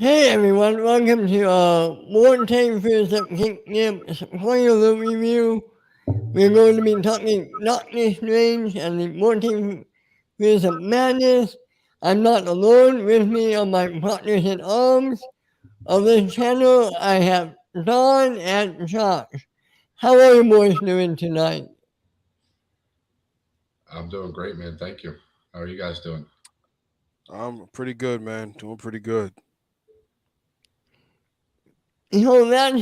Hey everyone, welcome to Multiverse of Geekdom spoiler review. We're going to be talking Doctor Strange and the Multiverse of Madness. I'm not alone. With me are my partners in arms. On this channel, I have Don and Josh. How are you boys doing tonight? I'm doing great, man. Thank you. How are you guys doing? I'm pretty good, man. Doing pretty good. So let's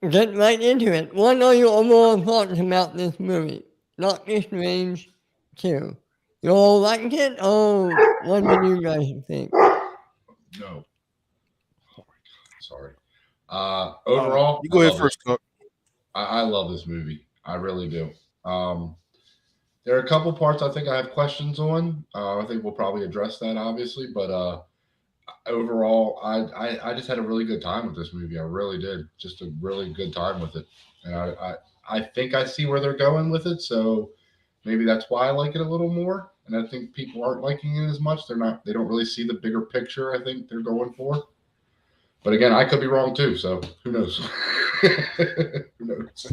get right into it. What are your overall thoughts about this movie? Doctor Strange 2. You all liked it? Oh, what did you guys think? No. Oh my God. Sorry. Overall, You I go ahead love it. first, Cook. I love this movie. I really do. Um, there are a couple parts I think I have questions on. I think we'll probably address that, obviously. But overall, I just had a really good time with this movie. I really did. Just a really good time with it. And I think I see where they're going with it. So maybe that's why I like it a little more. And I think people aren't liking it as much. They don't really see the bigger picture I think they're going for. But again, I could be wrong too, so who knows? Who knows?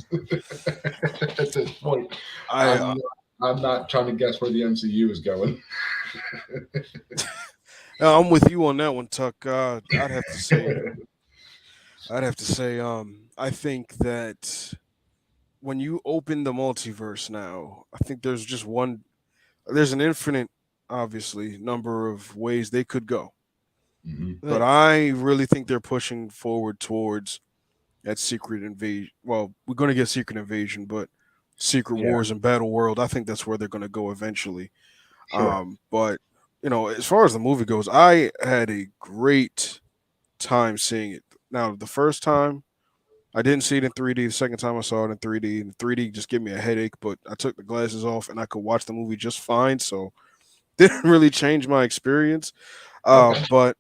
At this point, I I'm I'm not trying to guess where the MCU is going. I'm with you on that one, Tuck. I'd have to say, I think that when you open the multiverse now, I think there's just one. There's an infinite, obviously, number of ways they could go, Hmm. but Right. I really think they're pushing forward towards that secret invasion. Well, we're going to get secret invasion, but secret Yeah, wars and battle world. I think that's where they're going to go eventually. sure. But as far as the movie goes, I had a great time seeing it. Now, the first time I didn't see it in 3D. The second time I saw it in 3D, and 3D just gave me a headache. But I took the glasses off, and I could watch the movie just fine. So didn't really change my experience. Okay. But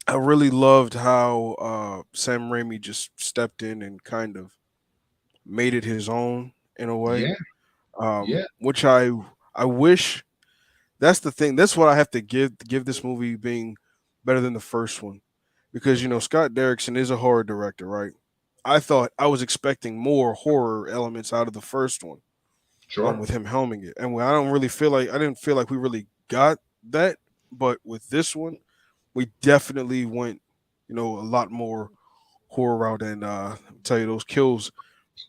I really loved how Sam Raimi just stepped in and kind of made it his own in a way. Yeah, yeah, Which I wish. That's the thing. That's what I have to give this movie being better than the first one, because okay, Scott Derrickson is a horror director, right? I was expecting more horror elements out of the first one, sure. with him helming it, and I didn't feel like we really got that, but with this one, we definitely went, a lot more horror route, and tell you those kills,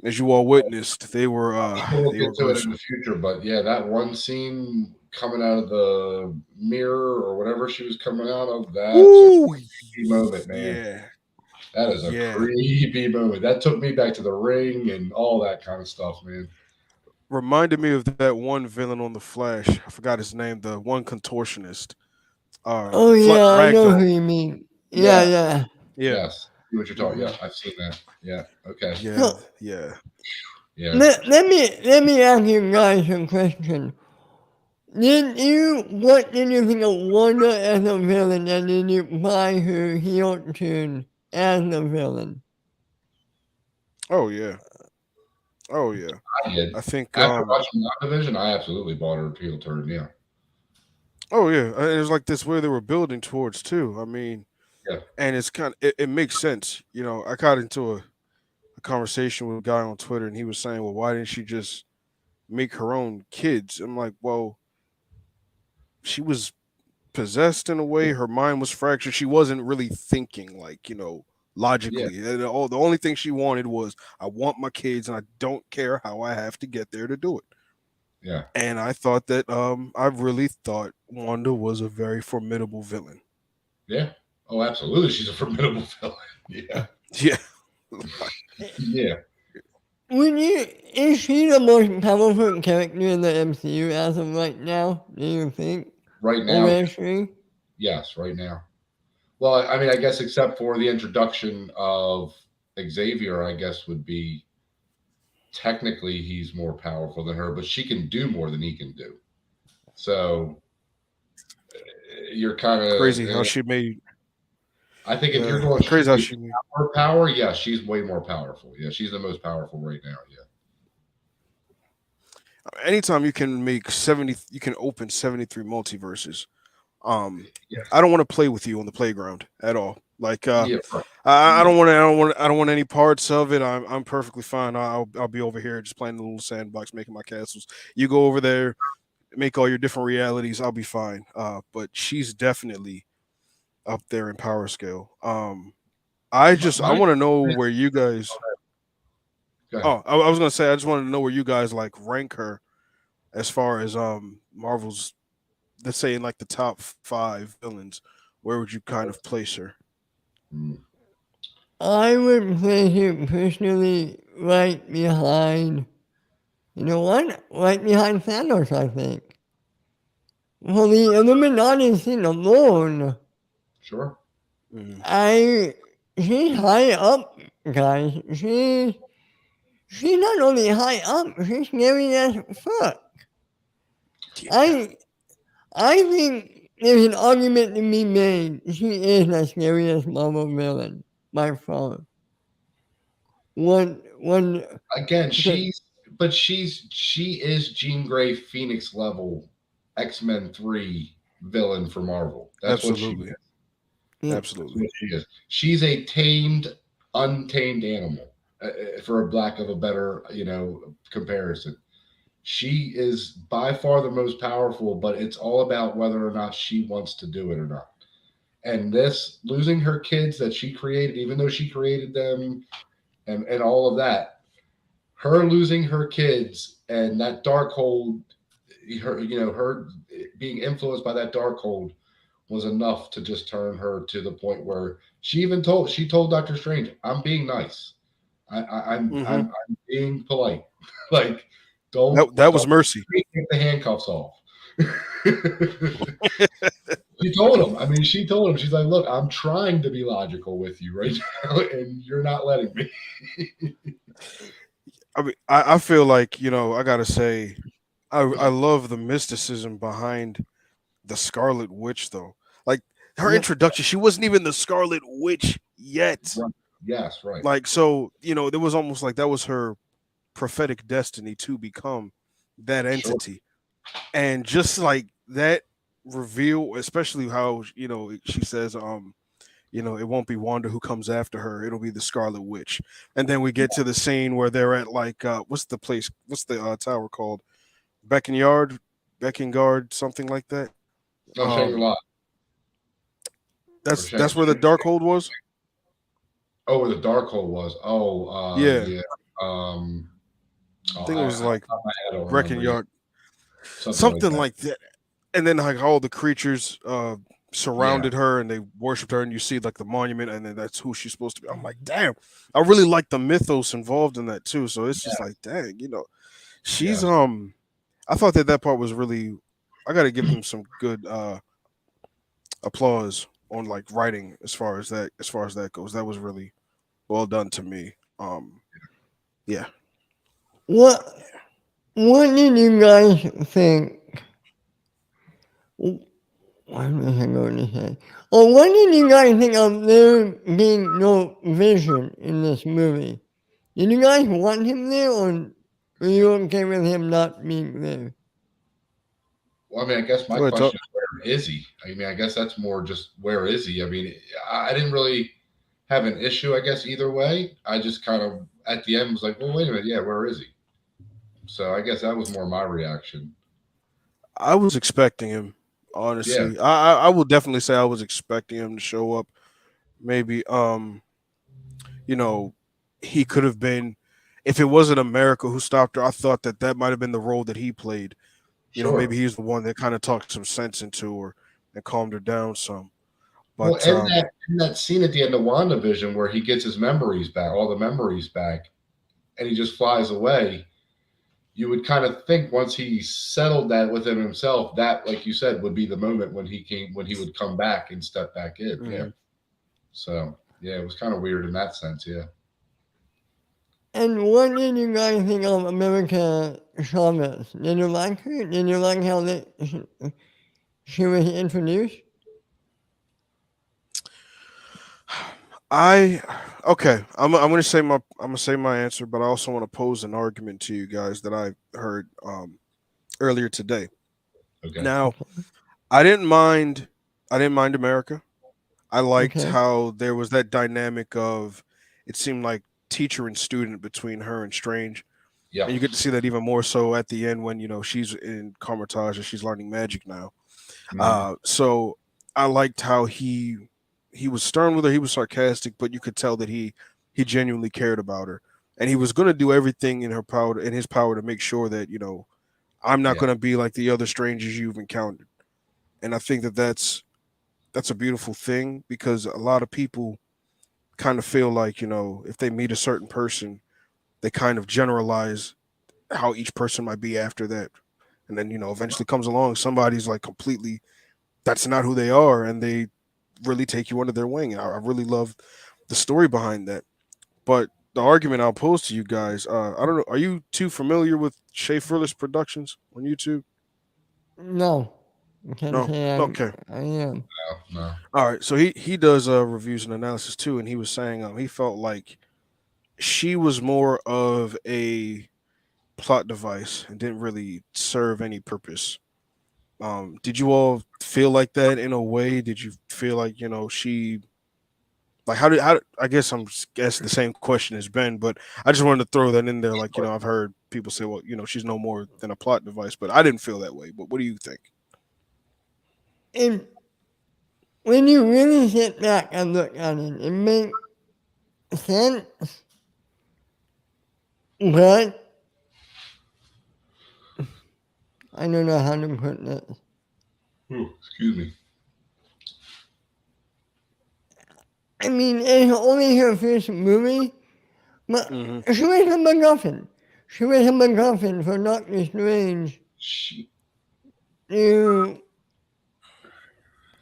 as you all witnessed, I'm sure we'll they were get to it in gruesome. the future, but yeah, that one scene coming out of the mirror or whatever she was coming out of, that's a Ooh, creepy moment, man. yeah, That is a yeah. creepy moment. That took me back to the ring and all that kind of stuff, man. Reminded me of that one villain on the Flash. I forgot his name. The one contortionist. Oh yeah, I know who Ragdoll. you mean. Yeah, Yeah. yeah. Yeah. Yes. See what you're talking. Hmm. Yeah, I've seen that. Yeah. Okay. Yeah. So Yeah. Yeah. let me ask you guys a question. What did you think of Wanda as a villain, and did you buy her heel turn as a villain? Oh yeah. Oh yeah. I did. I think. After watching WandaVision, I absolutely bought her appeal turn. Yeah. Oh yeah. It was like this way they were building towards too. I mean, Yeah. and it's it makes sense. I got into a conversation with a guy on Twitter, and he was saying, "Well, why didn't she just make her own kids?" I'm like, "Well, she was possessed in a way. Her mind was fractured. She wasn't really thinking like, Yeah. logically. The only thing she wanted was, I want my kids and I don't care how I have to get there to do it. Yeah. And I thought that I really thought Wanda was a very formidable villain. Yeah. Oh, absolutely. She's a formidable villain. Yeah. Yeah. Yeah. Would you is she the most powerful character in the MCU as of right now? Do you think? Right now, Over yeah. history? Yes. Right now. Well, I mean, I guess except for the introduction of Xavier, I guess would be technically he's more powerful than her, but she can do more than he can do. So you're kind of, Crazy how she made I think if you're going crazy how strictly she made power, yeah, she's way more powerful. Yeah, she's the most powerful right now. Yeah. anytime you can make 70, you can open 73 multiverses. Yeah. I don't want to play with you on the playground at all. Like Yeah. Right. I don't want to. I don't want any parts of it. I'm perfectly fine. I'll be over here just playing the little sandbox, making my castles. You go over there, make all your different realities. I'll be fine. But she's definitely up there in power scale. I My want to know where you guys. Go ahead. Oh, I was gonna say I just wanted to know where you guys like rank her as far as Marvel's. Let's say in like the top 5 villains. Where would you kind of place her? Mm. I would place it personally right behind, you know what? Right behind Thanos, I think. For the Illuminati scene alone, Sure. Mm. I she's high up, guys. She's not only high up, she's scary as fuck. Yeah. I I think there's an argument to be made. She is the scariest Marvel villain by far. One Again, because she is Jean Grey Phoenix level X-Men 3 villain for Marvel. That's what she Absolutely. is. yeah, That's Absolutely. what she is. She's a tamed, untamed animal, for a lack of a better, comparison. She is by far the most powerful, but it's all about whether or not she wants to do it or not. And this losing her kids that she created, even though she created them and all of that, her losing her kids and that dark hold, her being influenced by that dark hold was enough to just turn her to the point where she told Doctor Strange, "I'm being nice. Hmm. I'm being polite. Like, don't That was don't mercy. take the handcuffs off." She told him. I mean, she told him. She's like, "Look, I'm trying to be logical with you right now, and you're not letting me." I mean, I feel like I gotta say, I love the mysticism behind the Scarlet Witch, though. Like her yeah, introduction, she wasn't even the Scarlet Witch yet. Right. Yes, right. Like so, there was almost like that was her prophetic destiny to become that Sure. entity, and just like that reveal, especially how she says, it won't be Wanda who comes after her. It'll be the Scarlet Witch. And then we get to the scene where they're at like what's the place? What's the tower called? Beckonyard, Beckingard, something like that. No, Shangri-La. Or That's where the Darkhold was. Oh, where the Darkhold was. Oh, Yeah, yeah. Um, I oh, think it was like I don't remember. Yeah, Breckinyard, something like something that. like that. And then like all the creatures Yeah, surrounded her and they worshipped her, and you see like the monument, and then that's who she's supposed to be. I'm like, damn, I really like the mythos involved in that too. So it's just yeah, like, dang, she's yes. I thought that part was really. I got to give them some good applause on like writing as far as that goes. That was really well done to me. Yeah. what what did you guys think? What was I going to say? Oh, what did you guys think of there being no Vision in this movie? Did you guys want him there, or were you okay with him not being there? Well, I mean, I guess my Go ahead, talk. question is, where is he? I mean, I guess that's more just where is he? I mean, I didn't really have an issue, I guess, either way. I just kind of, at the end, was like, well, wait a minute. Yeah, where is he? So I guess that was more my reaction. I was expecting him, Yeah, honestly. I will definitely say I was expecting him to show up. Maybe you know, he could have been if it wasn't America who stopped her, I thought that might have been the role that he played. sure. Maybe he's the one that kind of talked some sense into her and calmed her down some. Well, But and that scene at the end of WandaVision where he gets his memories back, all the memories back, and he just flies away, you would kind of think once he settled that within himself, that, like you said, would be the moment when he would come back and step back in. Yeah. mhm. So yeah, it was kind of weird in that sense. Yeah. And what did you guys think of America Chavez? Did you like her? Did you like how she was introduced? I okay. I'm gonna say my answer, but I also want to pose an argument to you guys that I heard earlier today. Okay. Now, I didn't mind. I didn't mind America. I liked Okay. how there was that dynamic of it seemed like teacher and student between her and Strange. And you get to Yes. see that even more so at the end when, she's in Carmitage and she's learning magic now. Mhm. So I liked how he was stern with her, he was sarcastic, but you could tell that he genuinely cared about her. And he was gonna do everything in his power to make sure that, I'm not Yeah. gonna be like the other strangers you've encountered. And I think that that's a beautiful thing because a lot of people kind of feel like, if they meet a certain person, they kind of generalize how each person might be after that. And then, eventually comes along somebody's like completely that's not who they are and they really take you under their wing. And I really love the story behind that. But the argument I'll pose to you guys, I don't know, are you too familiar with Shea Frillis Productions on YouTube? No, I can't No? say Okay. I am. No, no. All right. So he does reviews and analysis too, and he was saying he felt like she was more of a plot device and didn't really serve any purpose. Did you all feel like that in a way? Did you feel like she like I guess I'm just guessing the same question as Ben, but I just wanted to throw that in there. Like I've heard people say, well, she's no more than a plot device, but I didn't feel that way. But what do you think? And when you really sit back and look at it, it makes sense, but I don't know how to put this. Ooh, excuse me. I mean, it's only her first movie, but Hmm. she was a MacGuffin. She was a MacGuffin for Doctor Strange. She, You,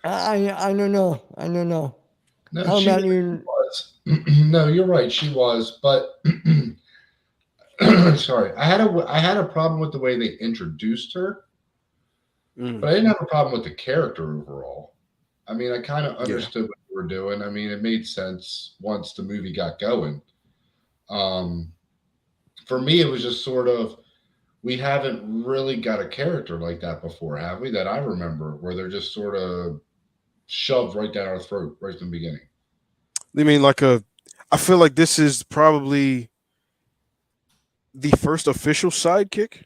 I don't know. I don't know. no, How she about you? was. No, you're right. She was, but sorry, I had a problem with the way they introduced her, Mm, but I didn't have a problem with the character overall. I mean, I kind of yeah. understood what they were doing. I mean, it made sense once the movie got going. Um, for me, it was just sort of we haven't really got a character like that before, have we? That I remember, where they're just sort of shoved right down our throat right from the beginning. You mean like I feel like this is probably the first official sidekick.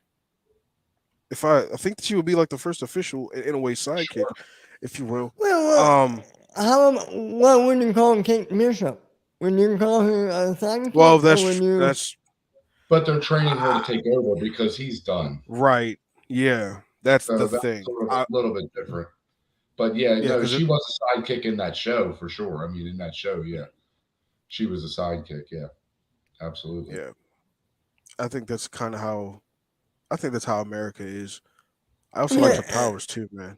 If I think that she would be like the first official in a way sidekick, Sure. if you will. Well, Um, what would you call Kate Bishop? Would you call her a well, sidekick, or that's would you? that's But they're training her to uh, take over because he's done. right. Yeah, that's the So that's thing. sort of a little bit different. But yeah, Yeah, no, because she was a sidekick in that show for sure. I mean, in that show, yeah, she was a sidekick. Yeah, absolutely. yeah, I think that's kind of how I think that's how America is. I also liked her powers too, man.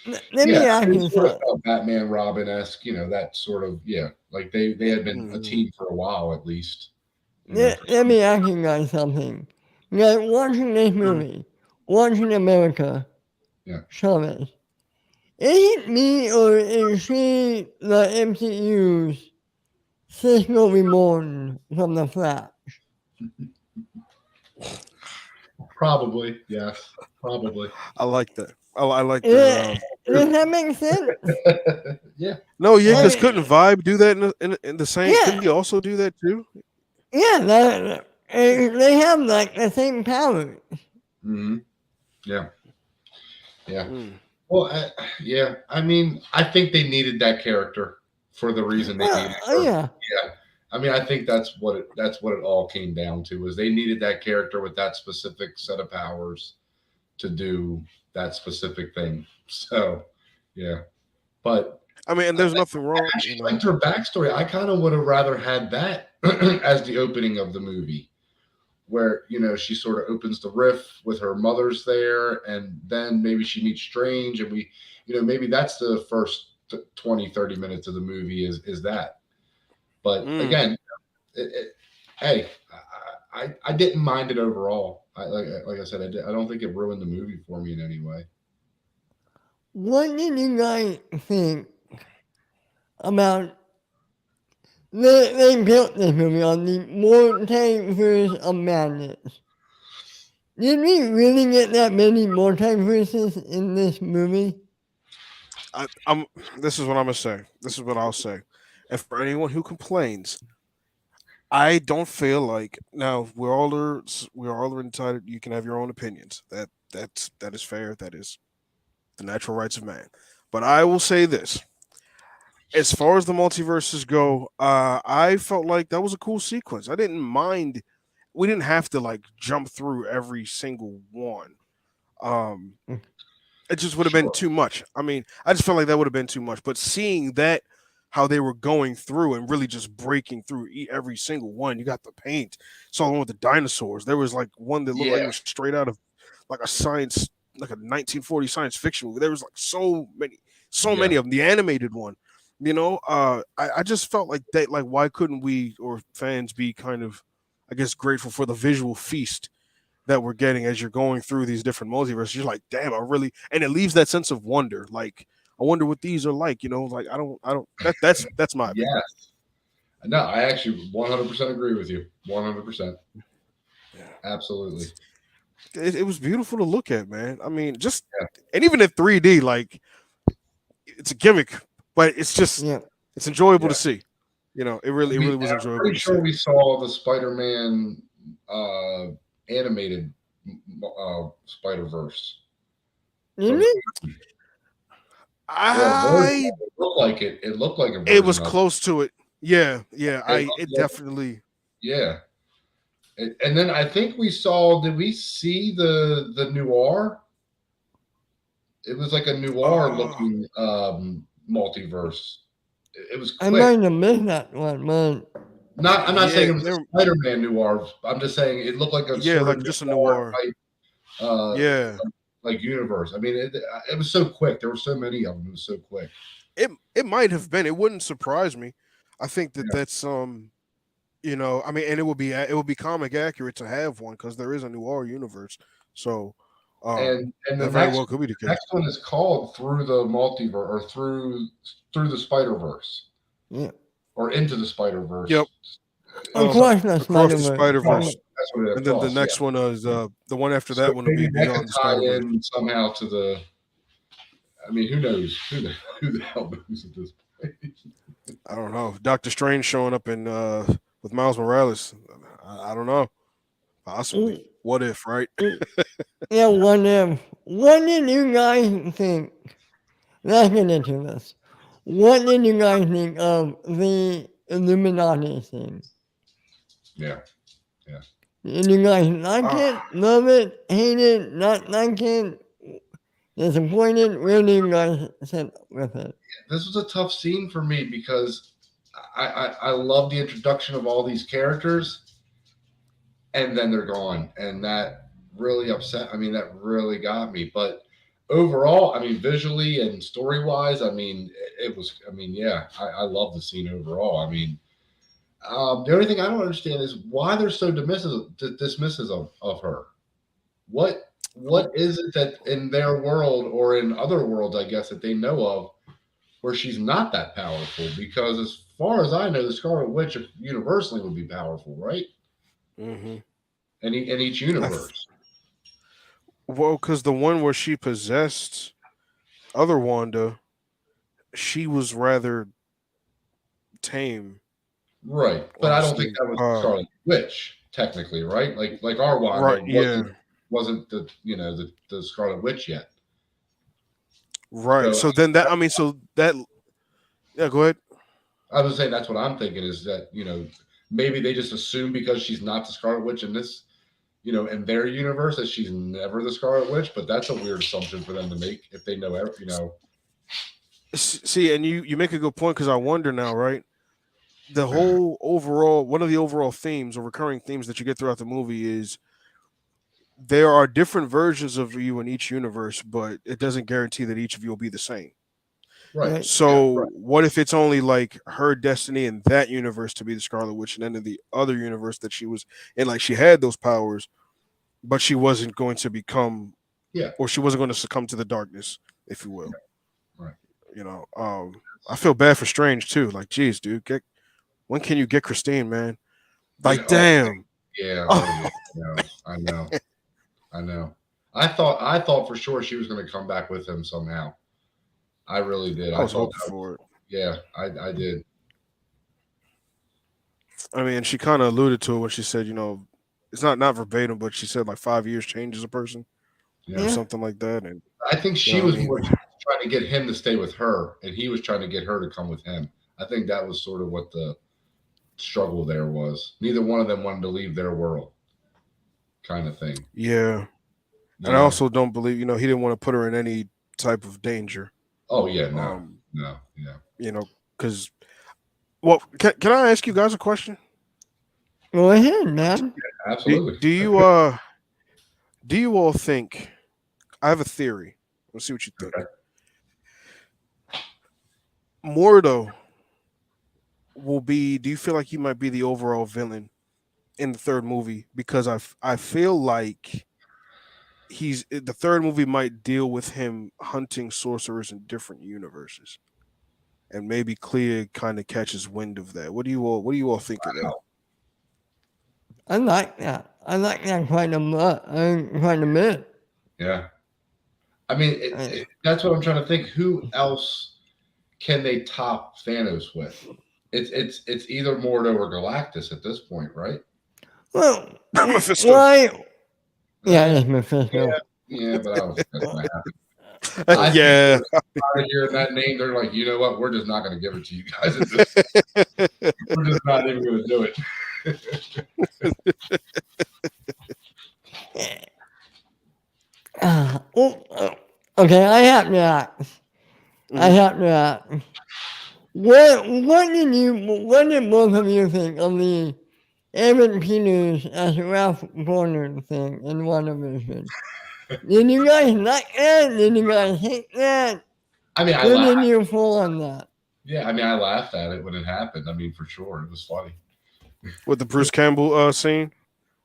Let Yeah, me I ask mean, you it sort of something. felt Batman Robin esque, that sort of like they had been a Hmm. team for a while at least, for Let some. me ask you guys something. Like watching this movie, watching America Yeah. show this, is it me or is she the MCU's Cisco Reborn from the Flash? Probably, yes, probably. I like that. I like that. Eh, does that make sense? Yeah, No, yeah, I because absolutely. couldn't mean, Vibe do that in the same? Couldn't yeah, he also do that too? yeah, they have like the same powers. Hmm. Yeah, yeah. Mm. Well, yeah. I mean, I think they needed that character for the reason they Well, needed her. yeah, Yeah. I mean, I think that's what it all came down to was they needed that character with that specific set of powers to do that specific thing. So, yeah. But I mean, and there's nothing I wrong, actually liked her backstory. I kind of would have rather had that as the opening of the movie, where she sort of opens the rift with her mother's there, and then maybe she meets Strange, and maybe that's the first 20, 30 minutes of the movie is that. But Mm. again, hey, I didn't mind it overall. Like I said, I don't think it ruined the movie for me in any way. what did you guys think about they built this movie on the multiverse of madness? Did we really get that many multiverses in this movie? I'm. This is what I'm gonna say. This is what I'll say. And for anyone who complains, I don't feel like now we're all entitled. You can have your own opinions. That is fair. That is the natural rights of man. But I will say this: as far as the multiverses go, I felt like that was a cool sequence. I didn't mind. We didn't have to like jump through every single one. Um, it just would have been Sure. too much. I mean, I just felt like that would have been too much. But seeing that, how they were going through and really just breaking through every single one, you got the paint. Saw the one with the dinosaurs. There was like one that looked like it Yeah. was straight out of like a science, like a 1940 science fiction movie. There was like so many Yeah. of them. The animated one, I just felt like that. Like, why couldn't we or fans be kind of, I guess, grateful for the visual feast that we're getting as you're going through these different multiverses? You're like, damn, I really, and it leaves that sense of wonder. Like, I wonder what these are like. Like, I don't. That's my opinion. Yes. No, I actually 100% agree with you. 100%. Yeah. Absolutely. It was beautiful to look at, man. I mean, just Yeah. and even in 3D, like it's a gimmick, but it's just Yeah. it's enjoyable Yeah. to see. It I really mean, was and I'm enjoyable pretty to sure see. we saw the Spider-Man animated Spider-Verse. You From, mean? or a version I of it. Looked like it. It looked like a It was version of close to it. Yeah, yeah. it. It It looked like, definitely. yeah. And then I think we saw. Did we see the noir? It was like a noir Uh, looking multiverse. It was I quick. might have missed that one, man. I'm not saying yeah, it was a Spider-Man noir. I'm just saying it looked like a yeah, sort of like just a noir noir. type uh, Yeah, like universe. I mean, it was so quick. There were so many of them. It was so quick. it might have been. It wouldn't surprise me. I think that Yeah. that's I mean, and it would be comic accurate to have one because there is a noir universe. So, And that very well could be the the case. next one is called Through the Multiverse or Through the Spider Verse Yeah. or Into the Spider Yep. Verse. Across the Across the Spider-Verse. Spider Verse, That's what it and then the across. Yeah. next one is the one after So that one will maybe be that could Beyond the Spider tie Verse. in somehow to the. I mean, who knows? Who the hell knows at this point? I don't know. Doctor Strange showing up in with Miles Morales. I don't know. Possibly. Mm, What if, right? mm. Yeah, what did you guys think? Let's get into this. What did you guys think of the Illuminati thing? Yeah. Yeah. Did you guys like Uh, it, love it, hate it, not like it, disappointed? Where do you guys sit with it? This was a tough scene for me because I love the introduction of all these characters and then they're gone. And that really upset. I mean, that really got me. But overall, I mean, visually and story wise, I mean, it was. I mean, yeah, I love the scene overall. I mean, the only thing I don't understand is why they're so dismissive of her. What is it that in their world or in other worlds, I guess, that they know of where she's not that powerful? Because as far as I know, the Scarlet Witch universally would be powerful, right? hmm In each I universe. Well, because the one where she possessed other Wanda, she was rather tame, Right, but I don't think honestly. that was the Scarlet Witch technically, right? Like our Right, Wanda yeah, wasn't the Scarlet Witch yet. right. So So then that, I mean, so that, yeah, go ahead. I was saying that's what I'm thinking is that maybe they just assume because she's not the Scarlet Witch in this in their universe that she's never the Scarlet Witch, but that's a weird assumption for them to make if they know See, and you make a good point because I wonder now, right? The whole overall, one of the overall themes or recurring themes that you get throughout the movie is there are different versions of you in each universe, but it doesn't guarantee that each of you will be the same. right, Right. yeah, So, right, what if it's only like her destiny in that universe to be the Scarlet Witch, and then in the other universe that she was in, like she had those powers, but she wasn't going to become, yeah, or she wasn't going to succumb to the darkness, if you will. right. I feel bad for Strange too. Like, geez, dude, when can you get Christine, man? Yeah, Like, oh damn. yeah, Oh, oh yeah, I know, I know. I thought for sure she was going to come back with him somehow. I really did. I I was thought hoping that for it. yeah, I did. I mean, she kind of alluded to it when she said, it's not verbatim, but she said like 5 years changes a person Yeah. or Yeah. something like that. And I think she I was mean, more trying to get him to stay with her, and he was trying to get her to come with him. I think that was sort of what the struggle there was. Neither one of them wanted to leave their world, kind of thing. yeah. You And I know? also don't believe, he didn't want to put her in any type of danger. Oh yeah, no, Um, no, yeah. Because, well, can I ask you guys a question? Go ahead, man. Do, Absolutely. do you do you all think? I have a theory. Let's see what you think. Okay. Mordo will be. Do you feel like he might be the overall villain in the third movie? Because I feel like the third movie might deal with him hunting sorcerers in different universes, and maybe Clea kind of catches wind of that. What do you all think of that? I like that. I like that quite a lot. Quite a bit. Yeah. I mean, that's what I'm trying to think. Who else can they top Thanos with? It's either Mordo or Galactus at this point, right? Well, Mephisto. why? Yeah, Uh, it's Mephisto. yeah, but I don't think that's gonna happen. I think Yeah. they're tired of hearing that name. They're like, you know what? We're just not going to give it to you guys. We're just not even going to do it. Okay, I have to ask. I Mhm. have to ask. What did both of you think of the Evan Peters as Ralph Garner thing in WandaVision? Did you guys like that? Did you guys hate that? I mean, I Where laughed. did you fall on that? Yeah, I mean, I laughed at it when it happened. I mean, for sure, it was funny. With the Bruce Campbell scene.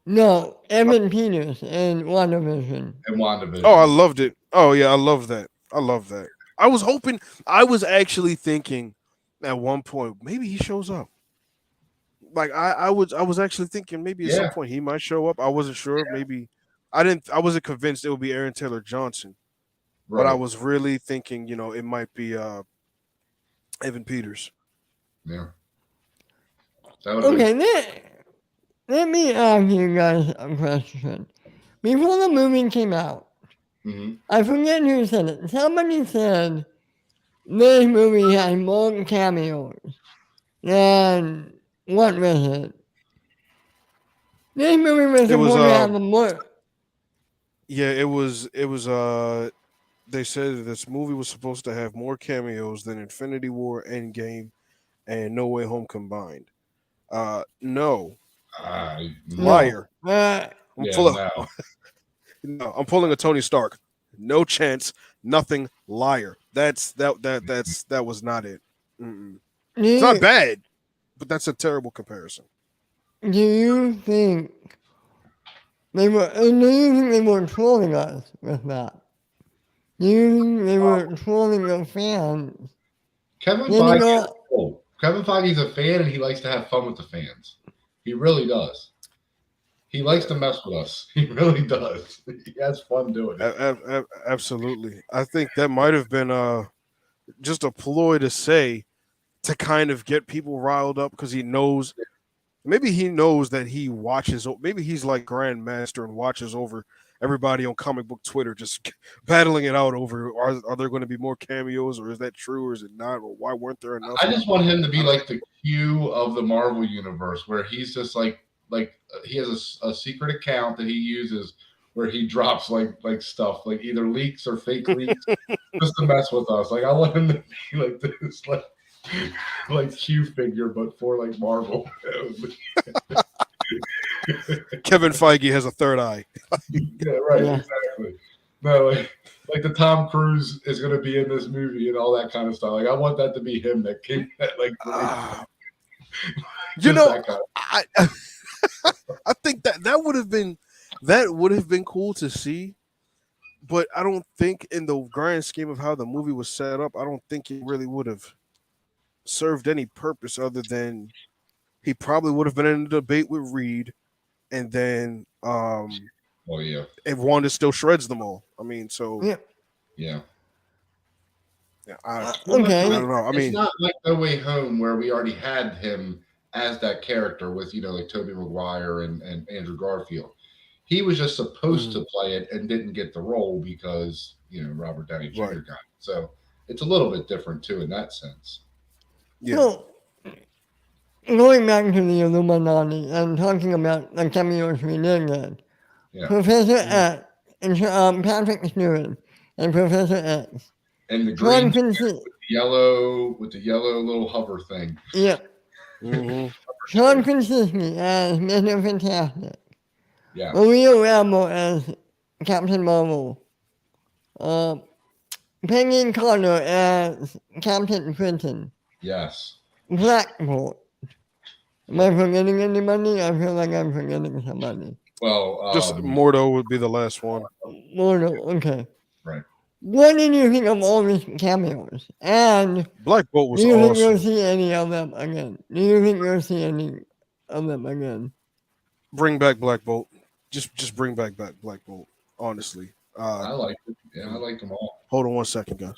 No, Evan Peters in WandaVision. And Oh, I WandaVision. loved it. Oh yeah, I love that. I love that. I was hoping. I was actually thinking at one point maybe he shows up. Like I was actually thinking maybe at some Yeah, point he might show up. I wasn't sure. Maybe I didn't. I wasn't convinced it would be Aaron Taylor Johnson, but I right. was really thinking it might be Evan Peters. Yeah, that would have been. Okay, let me ask you guys a question. Before the movie came out, Mhm. I forget who said it. Somebody said this movie has more cameos than what was it? This movie was It was supposed to have more. yeah, it was they said that this movie was supposed to have more cameos than Infinity War, Endgame, and No Way Home combined. No, No. No. liar. Uh, I'm Yeah, full of no. no, I'm pulling a Tony Stark. No chance, nothing, liar. That was not it. Mm-mm. do, It's not you, bad, but that's a terrible comparison. do you think they were trolling us with that? Do you think they were trolling the fans? Kevin Then you Feige is go, cool. Kevin Feige's a fan, and he likes to have fun with the fans. He really does. He likes to Yeah, mess with us. He really does. He has fun doing it. absolutely. I think that might have been just a ploy to say to kind of get people riled up because he knows maybe he knows that he watches. Maybe he's like Grandmaster and watches over everybody on comic book Twitter, just battling it out over are there going to be more cameos, or is that true, or is it not, or why weren't there enough I of just them? want him to be I don't. like the Q of the Marvel universe, where he's just like he has a secret account that he uses where he drops like stuff like either leaks or fake leaks just to mess with us. Like I want him to be like this like Q figure, but for like Marvel. Kevin Feige has a third eye. Yeah, right, yeah. exactly. No, like the Tom Cruise is going to be in this movie and all that kind of stuff. Like I want that to be him that came that like Ah, you just know, that kind. I I think that would have been cool to see, but I don't think in the grand scheme of how the movie was set up, I don't think it really would have served any purpose other than he probably would have been in a debate with Reed, and then Oh yeah, if Wanda still shreds them all. I mean, so Yeah. yeah. Yeah, Well, I Okay. don't know. I it's mean, not like No Way Home where we already had him as that character with like Tobey Maguire and Andrew Garfield. He was just supposed to play it and didn't get the role because Robert Downey right. Jr. got it. So it's a little bit different too in that sense. Yeah. So, going back to the Illuminati and talking about the cameos we did get, Yeah, Professor X, and Patrick Stewart, and Professor X, and the John green Quincy, yellow with the yellow little hover thing. yeah, Mm-hmm. John Krasinski as Mr. Fantastic, Yeah, Maria Rambo as Captain Marvel, uh, Peggy Carter as Captain Britain, yes. Black Bolt. Am I forgetting anybody? I feel like I'm forgetting somebody. Well, Just Mordo would be the last one. Mordo, okay. right. What did you think of all these cameos? And Black Bolt do was you think you'll awesome. see any of them again? Do you think you'll see any of them again? Bring back Black Bolt. Just bring back Black Bolt. Honestly. I liked it. Yeah, I liked them all. Hold on one second, guys.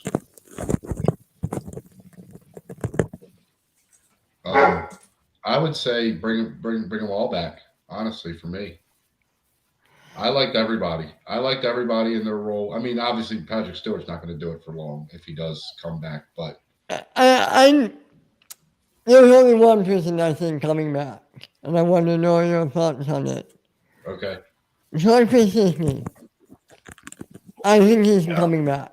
I would say bring them all back. Honestly, for me, I liked everybody. I liked everybody in their role. I mean, obviously Patrick Stewart's not going to do it for long if he does come back, but I there's only one person I think coming back, and I want to know your thoughts on it. okay. John Krasinski. I think he's coming back.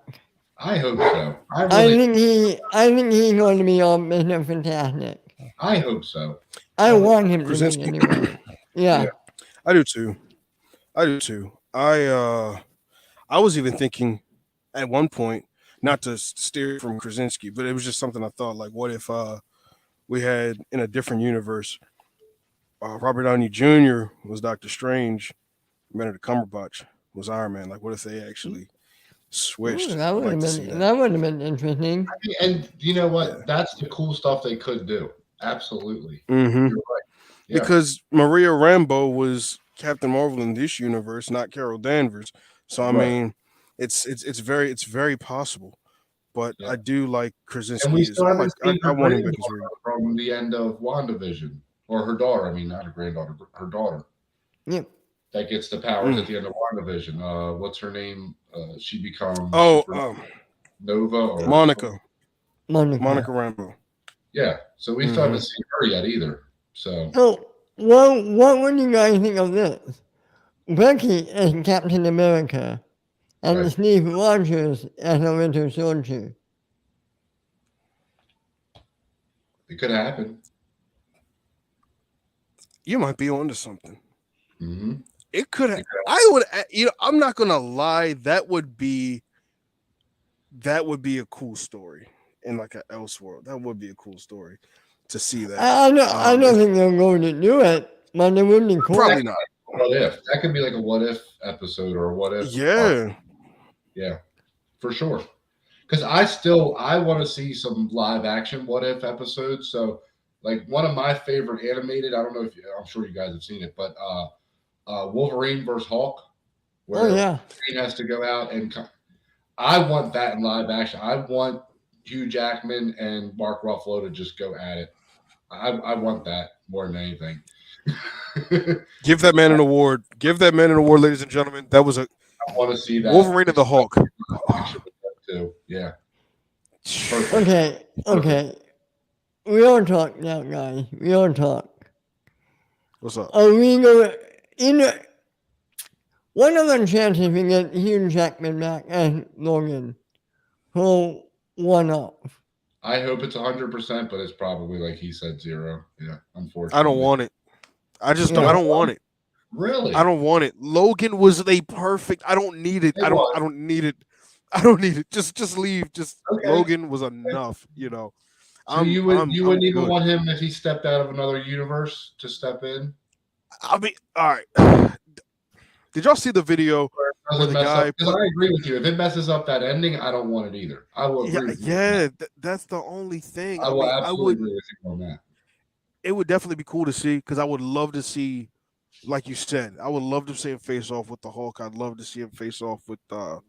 I hope so. I think he's going to be on Mr. Fantastic. I hope so. I want him to be Krasinski. anyway. Yeah. I do too. I was even thinking at one point, not to steer from Krasinski, but it was just something I thought like, what if we had in a different universe, Robert Downey Jr. was Doctor Strange, Benedict Cumberbatch was Iron Man. Like, what if they actually switched? Ooh, that I'd would like have to see been that. interesting. And you know what? Yeah. That's the cool stuff they could do. Absolutely. Mm-hmm. You're right. Yeah. Because Maria Rambo was Captain Marvel in this universe, not Carol Danvers. So I Right. mean, it's very possible. But Yeah. I do like And Krasinski. we Is still I haven't like seen I her want him back as granddaughter Reed. from the end of WandaVision. Or her daughter. I mean, not her granddaughter, but her daughter. Yep. That gets the powers at the end of WandaVision. What's her name? She becomes Oh, Nova or Monica Monica. Rambo. Yeah. So we still haven't seen her yet either. So So, what would you guys think of this? Becky as Captain America, and Right. Steve Rogers as a Winter Soldier. it could happen. You might be onto something. Mm-hmm. It could. I would. I'm not gonna lie. That would be a cool story in like an Elseworld. That would be a cool story to see that. I don't think they're going to do it, but it would be cool. Probably not. What if? That could be like a what if episode or a what if. Yeah. Yeah, for sure. Because I want to see some live action what if episodes. So, like one of my favorite animated, I don't know if I'm sure you guys have seen it, but Wolverine versus Hulk, where Oh yeah. Wolverine has to go out and I want that in live action. I want Hugh Jackman and Mark Ruffalo to just go at it. I want that more than anything. Give that man an award. Give that man an award, ladies and gentlemen. That was a I want to see that Wolverine and the Hulk. action with that too. Yeah. Perfect. Okay. Real talk now, guys. Real talk. What's up? Are we going what are the chances we get Hugh Jackman back as Logan? Who one off? I hope it's 100%, but it's probably like he said 0. Yeah, unfortunately. I don't want it. I just don't. I don't want it. Really? I don't want it. Logan was a perfect. I don't need it. I don't need it. I don't need it. Just leave. Just Okay. Logan was enough. So you wouldn't even good. want him if he stepped out of another universe to step in? I mean, all right. Did y'all see the video where the guy? Because I agree with you. If it messes up that ending, I don't want it either. I will agree with you. Yeah, that's the only thing. I will absolutely agree with you on that. It would definitely be cool to see because I would love to see, like you said, I would love to see him face off with the Hulk. I'd love to see him face off with, There's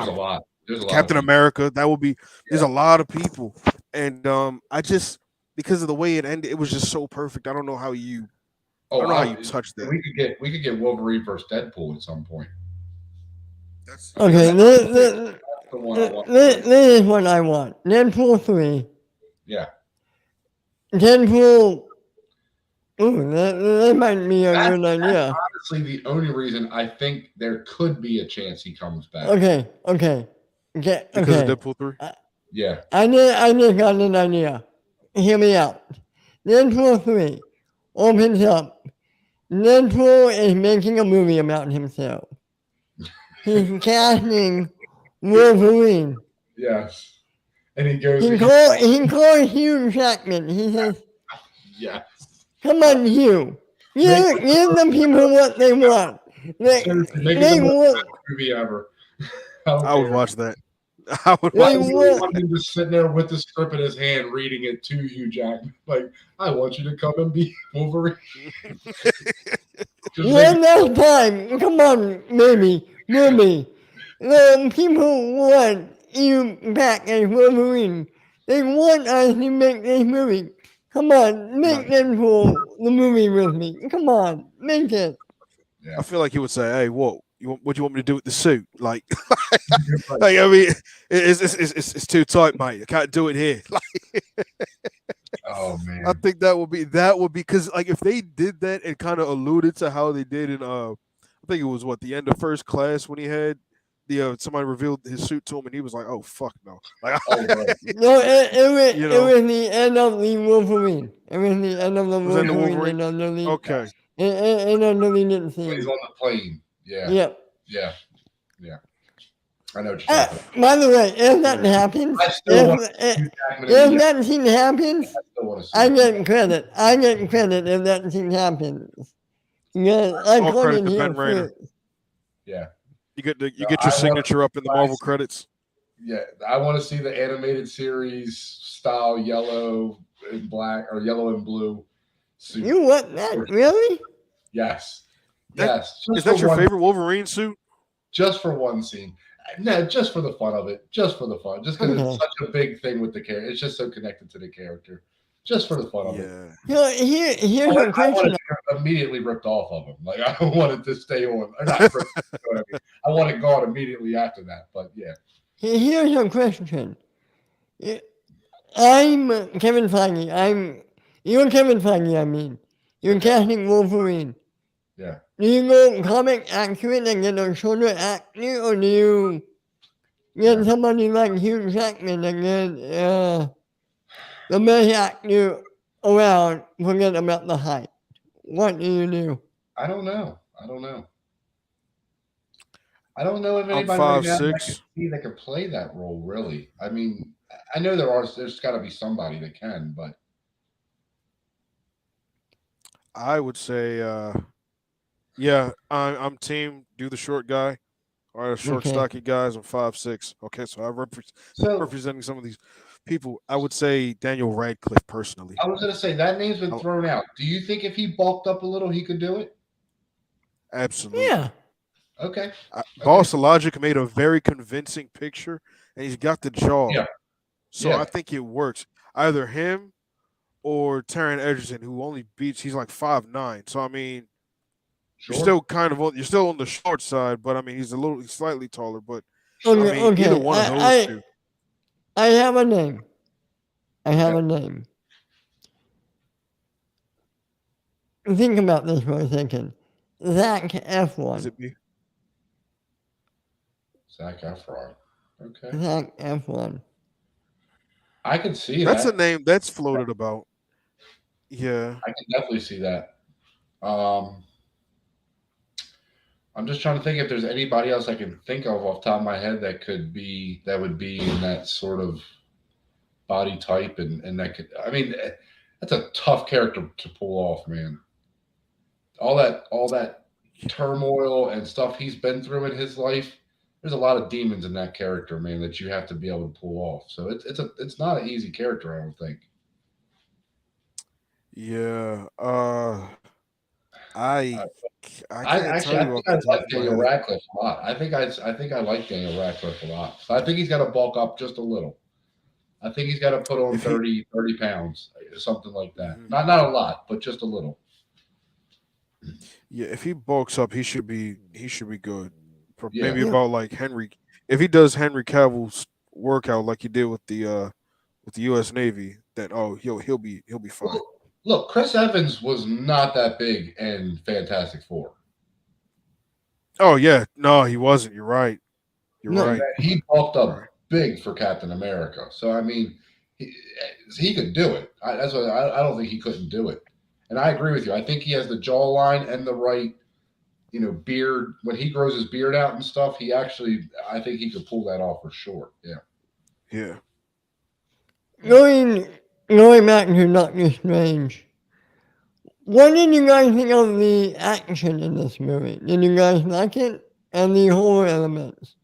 a lot. There's a lot of Captain people. America. That would be. There's a lot of people, and I just because of the way it ended, it was just so perfect. I don't know how you. I Oh, don't know how you touch that. we could get Wolverine versus Deadpool at some point. That's I think Okay, that's the one I want to see. this is what I want. Deadpool 3. Yeah, Deadpool. Ooh, that might be a that's good idea. honestly the only reason I think there could be a chance he comes back. Okay. because of Deadpool 3. I, Yeah, I just got an idea. Hear me out. Deadpool 3 opens up. Deadpool is making a movie about himself. He's casting Wolverine. yes, and he goes. He calls Hugh Jackman. He says, Yeah, come on, Hugh. Give the people what they want. seriously, make it the They most want, movie ever. I don't I would care. watch that. I would Why they watch. would you want, want him just sitting there with the script in his hand, reading it to you, Jack? Like, I want you to come and be Wolverine. Just make one last time. Come on, movie. The people want you back as Wolverine. They want us to make this movie. Come on, make Deadpool the movie with me. Come on, make it. I yeah. feel like he would say, "Hey, what do you want me to do with the suit? Like, Right. like I mean, it's too tight, mate. I can't do it here." Oh I man. think that would be because like if they did that and kind of alluded to how they did in I think it was what the end of First Class when he had the somebody revealed his suit to him and he was like, "Oh fuck no!" Like Oh right. No, you it know, was the end of the Wolverine. It was the end of the was that the Wolverine Wolverine? Okay, and deleted When he's scene. on the plane. Yeah. Yep. Yeah. Yeah. I know what you're talking about. By the way, if that yeah. happens, I still want to see Hugh Jackman in if the. that scene happens, I still want to see I him. get credit. I get credit if that scene happens. Because I All put credit it to here Ben Rayner. first. Yeah. You No, get your I want signature up in the Marvel to. credits. Yeah, I want to see the animated series style yellow and black or yellow and blue suit. You want that? Really? Yes, That yes, is that your favorite Wolverine suit? just for one scene. No, just for the fun of it, just for the fun, just because it's Okay. such a big thing with the character. It's just so connected to the character, just for the fun of it. Yeah. So here's a I want question. it immediately ripped off of him. Like I don't want it to stay on. Or not ripped, you know what I mean? I want it gone immediately after that. But yeah, Here's a question. I'm Kevin Feige. You're Kevin Feige. I mean, you're casting Wolverine. yeah. Do you go comic accurate and get a shorter actor, or do you get somebody like Hugh Jackman and get the best actor around? Forget about the hype. What do you do? I don't know. I don't know. I don't know if I'm anybody right five now that I can six. see that could play that role. Really, I mean, I know there's got to be somebody that can, but I would say, yeah, I'm team do the short guy. All right, short Okay. stocky guys. I'm 5'6". Okay, so I'm so representing some of these people. I would say Daniel Radcliffe personally. I was gonna say that name's been Oh, thrown out. Do you think if he bulked up a little, he could do it? absolutely. Yeah. Okay, okay, Boss Logic made a very convincing picture, and he's got the jaw. yeah, So I yeah, think it works. Either him or Taron Egerton, who only beats. He's like 5'9". So I mean, you're sure. still kind of you're still on the short side, but I mean, he's slightly taller. But I Okay. mean, either Okay. one of those two. I have a name. I have Okay, a name. Think about this for a second. Zach Is Efron. it me? Zac Efron. Okay, Zach Efron. I can see That's a that. name that's floated about. Yeah. I can definitely see that. Um, I'm just trying to think if there's anybody else I can think of off the top of my head that would be in that sort of body type and that could. I mean, that's a tough character to pull off, man. All that turmoil and stuff he's been through in his life. There's a lot of demons in that character, man, that you have to be able to pull off. So it's not an easy character, I don't think. Yeah. I I can't tell I you think off I the top like of my Daniel head. Radcliffe a lot. I think I like Daniel Radcliffe a lot. So I think he's got to bulk up just a little. I think he's got to put on If he 30 pounds, something like that. mhm. Not a lot, but just a little. Yeah, if he bulks up, he should be good. Yeah, Maybe Yeah. about like Henry. If he does Henry Cavill's workout like he did with the U.S. Navy, then oh he'll be fine. look, look, Chris Evans was not that big in Fantastic Four. Oh yeah, no, he wasn't. You're right. You're No. And right. that he bulked You're right. up big for Captain America. So I mean, he, he could do it. That's what I don't think he couldn't do it. And I agree with you. I think he has the jawline and the right, beard. When he grows his beard out and stuff, I think he could pull that off for sure. Yeah. Yeah. Going going back to Doctor Strange. What did you guys think of the action in this movie? Did you guys like it? And the horror elements?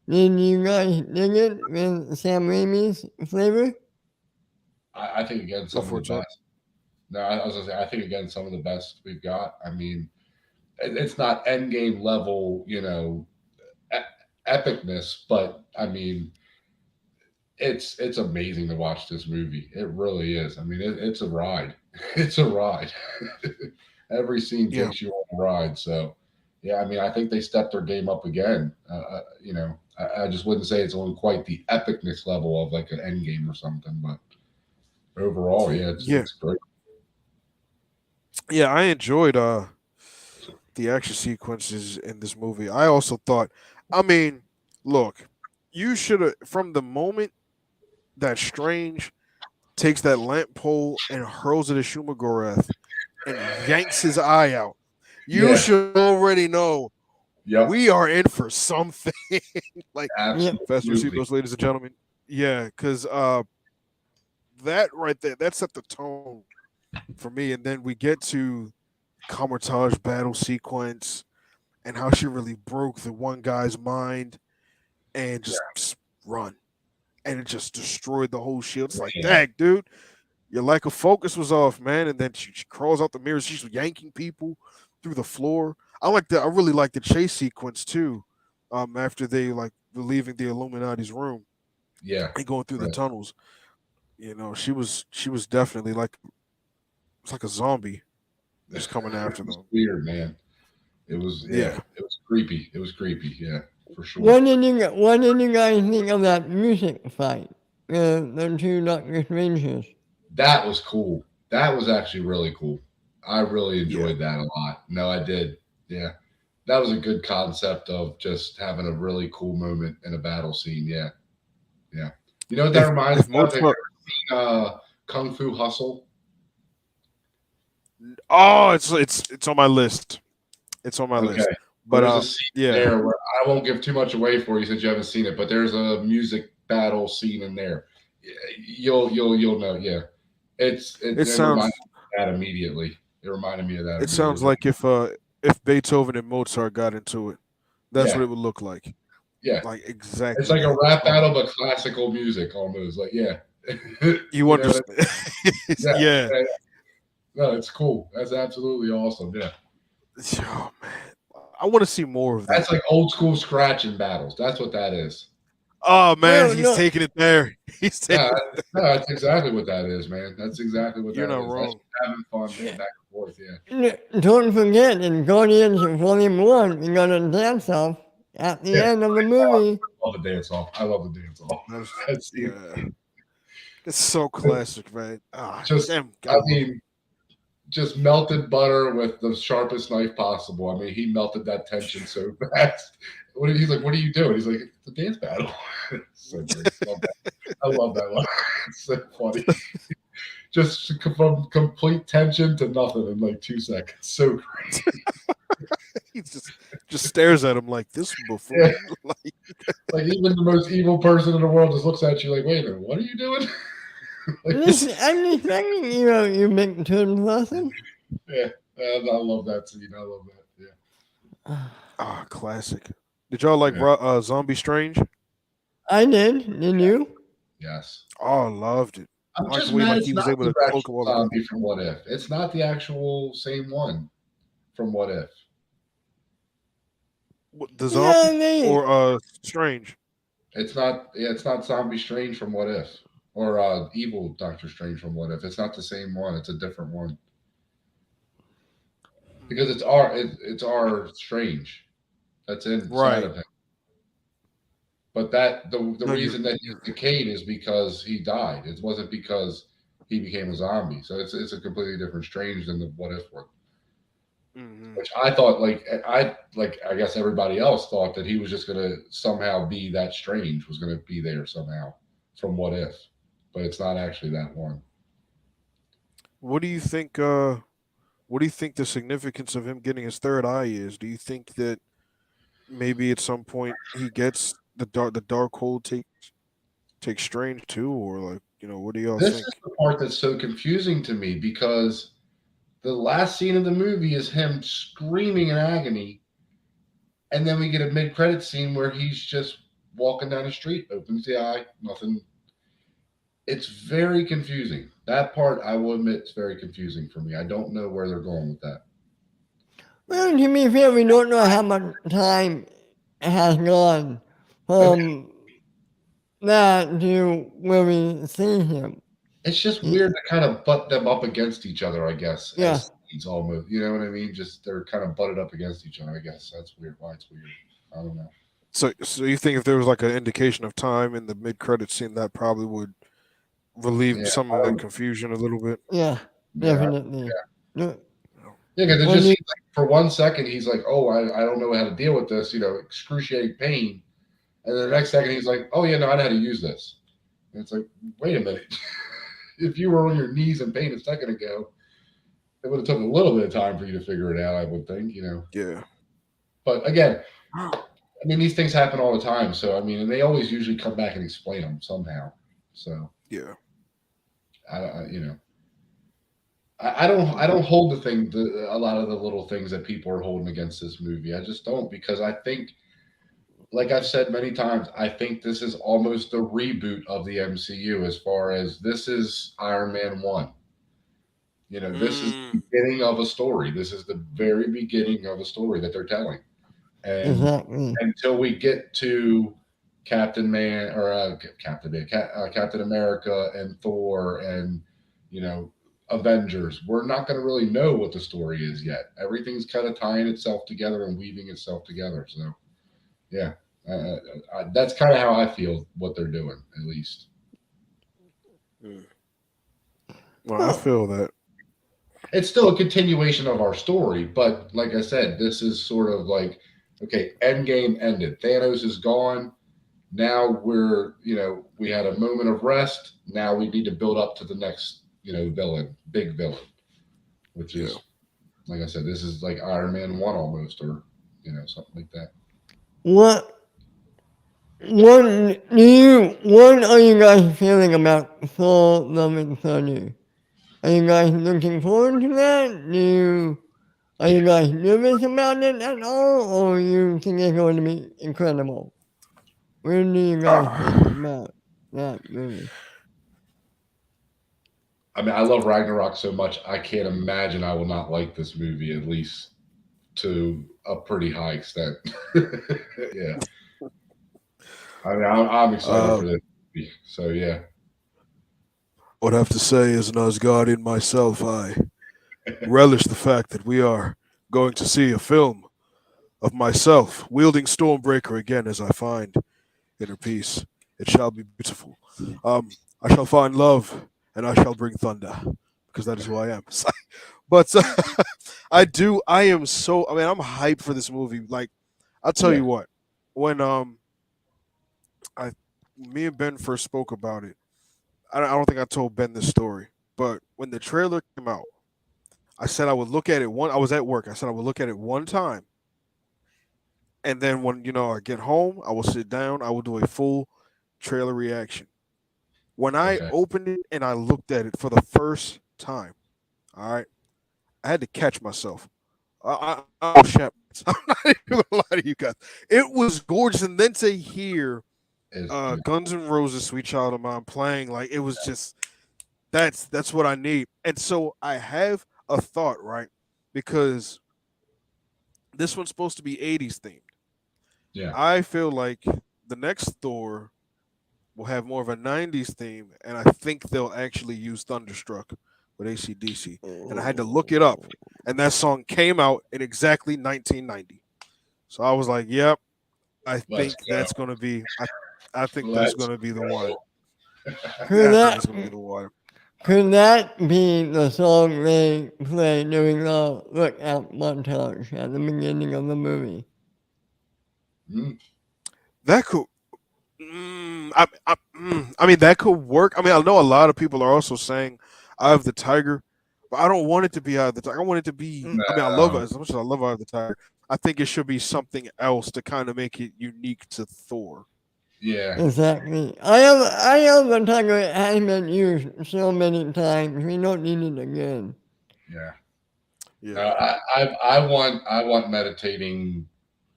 Did you guys dig it with Sam Raimi's flavor? I think again Go some of for the it, Chuck. best. No, I was gonna say I think again some of the best we've got. I mean, it's not end game level, epicness, but I mean, it's amazing to watch this movie. It really is. I mean, it's a ride. It's a ride. Every scene Yeah. takes you on a ride. So, yeah, I mean, I think they stepped their game up again. I just wouldn't say it's on quite the epicness level of like an end game or something, but overall, yeah, Yeah. it's great. Yeah, I enjoyed the action sequences in this movie. I also thought, I mean, look, you should have from the moment that Strange takes that lamp pole and hurls it at Shumagorath and yanks his eye out. You Yeah, should already know yep, we are in for something. Like Yep. fasten your absolutely. seatbelts, ladies and gentlemen. Yeah, because that right there, that set the tone for me. And then we get to Kamartage battle sequence and how she really broke the one guy's mind and Yeah, just run. And it just destroyed the whole shield. It's like, man. dang, dude, your lack of focus was off, man. And then she crawls out the mirror. She's yanking people through the floor. I really like the chase sequence too. After they like were leaving the Illuminati's room Yeah, and going through the right. tunnels. She was definitely like it's like a zombie just coming It after was them. weird, man. Yeah, Yeah. it was creepy. It was creepy. Yeah, for sure. What did you guys think of that music fight? The two Doctor Stranges. That was cool. That was actually really cool. I really Yeah. enjoyed that a lot. No, I did. Yeah. That was a good concept of just having a really cool moment in a battle scene. Yeah. Yeah. You know what that reminds If me of? Have you Mozart ever seen Kung Fu Hustle? Oh, it's on my list. It's on my Okay. list. Well, But there's a scene yeah. there where I won't give too much away for you since you haven't seen it, but there's a music battle scene in there. You'll know. Yeah. It It reminded sounds me of that immediately. It reminded me of that it sounds immediately. like if Beethoven and Mozart got into it, that's what Yeah. it would look like. Yeah. Like It's exactly like a that. rap Oh, battle, but classical music almost. Like, yeah, you that, understand? yeah, Yeah. yeah. No, it's cool. That's absolutely awesome. Yeah, Oh man, I want to see more of that. that's like old school scratching battles. That's what that is. Oh man, No, he's no. taking it there. He's No, taking. no, that's exactly what that is, man. That's exactly what You're that not is. That's wrong. just having fun, man, back and forth. Yeah, Don't forget, in Guardians Volume 1, we got a dance off at the yeah. end of the movie. I love the dance off. I love the dance off. That's That's yeah. It's so classic, man. Ah, just. damn, I gotta love it. mean, just melted butter with the sharpest knife possible. I mean, he melted that tension so fast. He's like, "What are you doing?" He's like, "It's a dance battle." So great. Love that. I love that one. It's so funny. Just from complete tension to nothing in like 2 seconds. So great. He just stares at him like this Yeah. buffoon. Like Like even the most evil person in the world just looks at you like, "Wait a minute, what are you doing?" Like, Listen, I'm expecting you make turn lesson. yeah, I love that scene. I love that. Yeah, ah, classic. Did y'all like yeah, Zombie Strange? I did, didn't you? yes. Oh, I loved it. I'm I like the just way mad like it's he was not able the to cloak him actual all the time. zombie from What If. It's not the actual same one. from What If. The Yeah, zombie they. or Strange? It's not. Yeah, it's not Zombie Strange from What If, or Evil Doctor Strange from What If. It's not the same one. It's a different one because it's our Strange that's inside Right. of him. But the No, reason that he's you're decayed is because he died. It wasn't because he became a zombie. So it's a completely different Strange than the What If one. hmm Which I thought I guess everybody else thought that he was just gonna somehow be that Strange was gonna be there somehow from What If, but it's not actually that one. What do you think? What do you think the significance of him getting his third eye is? Do you think that maybe at some point he gets the dark hold takes Strange too, or like what do y'all This is think? the part that's so confusing to me because the last scene of the movie is him screaming in agony, and then we get a mid-credit scene where he's just walking down the street, opens the eye, nothing. It's very confusing. That part, I will admit, is very confusing for me. I don't know where they're going with that. Well, to be fair, we don't know how much time has gone Okay. from that to where we see him. It's just Y- weird to kind of butt them up against each other, I guess, Yeah. as seeds almost. You know what I mean? Just they're kind of butted up against each other, I guess. That's weird. Why it's weird. I don't know. So you think if there was like an indication of time in the mid credit scene, that probably would relieve Yeah. some of that confusion a little bit? Yeah, Yeah. definitely. No, No. Yeah, because it when just you, seems like for 1 second he's like, "Oh, I don't know how to deal with this," excruciating pain, and then the next second he's like, "Oh yeah, no, I know how to use this." And it's like, wait a minute, if you were on your knees in pain a second ago, it would have took a little bit of time for you to figure it out. I would think. Yeah. But again, I mean, these things happen all the time. So I mean, and they always usually come back and explain them somehow. So Yeah. I you know. I don't hold a lot of the little things that people are holding against this movie. I just don't because I think like I've said many times, I think this is almost a reboot of the MCU as far as this is Iron Man 1. This is the Mm. beginning of a story. This is the very beginning of a story that they're telling. And exactly. until we get to Captain America and Thor and you know Avengers, we're not going to really know what the story is yet. Everything's kind of tying itself together and weaving itself together. So yeah, that's kind of how I feel what they're doing, at least. Mm. Well, I Well, feel that. It's still a continuation of our story, but like I said, this is sort of like okay, Endgame ended. Thanos is gone. Now we had a moment of rest. Now we need to build up to the next, villain, big villain, which Yeah. is, like I said, this is like Iron Man 1 almost, or, something like that. what what are you guys feeling about Thor: Love and Thunder? Are you guys looking forward to that? Are you guys nervous about it at all, or you think it's going to be incredible? What do you guys think about that movie? I mean, I love Ragnarok so much, I can't imagine I will not like this movie, at least to a pretty high extent. Yeah. I mean, I'm excited Uh, for this movie. So, yeah. what I have to say is, an Asgardian myself, I relish the fact that we are going to see a film of myself wielding Stormbreaker again as I find inner peace. It shall be beautiful. I shall find love and I shall bring thunder because that is who I am. But I am so, I mean, I'm hyped for this movie. Like, I'll tell Yeah. you what, when, I, me and Ben first spoke about it, I don't think I told Ben this story, but when the trailer came out, I said I would look at it I was at work. I said I would look at it one time. And then when, I get home, I will sit down, I will do a full trailer reaction. When I Okay. opened it and I looked at it for the first time, all right, I had to catch myself. I shit. I'm not even gonna lie to you guys. It was gorgeous, and then to hear It's Guns N' Roses' "Sweet Child of Mine" playing, like it was just that's what I need. And so I have a thought, right? Because This one's supposed to be 80s themed. Yeah. I feel like the next Thor will have more of a 90s theme, and I think they'll actually use Thunderstruck with AC/DC. And I had to look it up, and that song came out in exactly 1990. So I was like, "Yep, I Let's think go. that's gonna be. I think that's Let's gonna be the one. go. Could I think that it's gonna be the one." could that be the song they play during the look out montage at the beginning of the movie? Mm, That could. I mean, that could work. I mean, I know a lot of people are also saying "Eye of the Tiger," but I don't want it to be "Eye of the Tiger." I want it to be. I mean, I love it no. as much as I love "Eye of the Tiger." I think it should be something else to kind of make it unique to Thor. Yeah. Exactly. I have the tiger has been used so many times. We don't need it again. Yeah. No, Yeah. I want meditating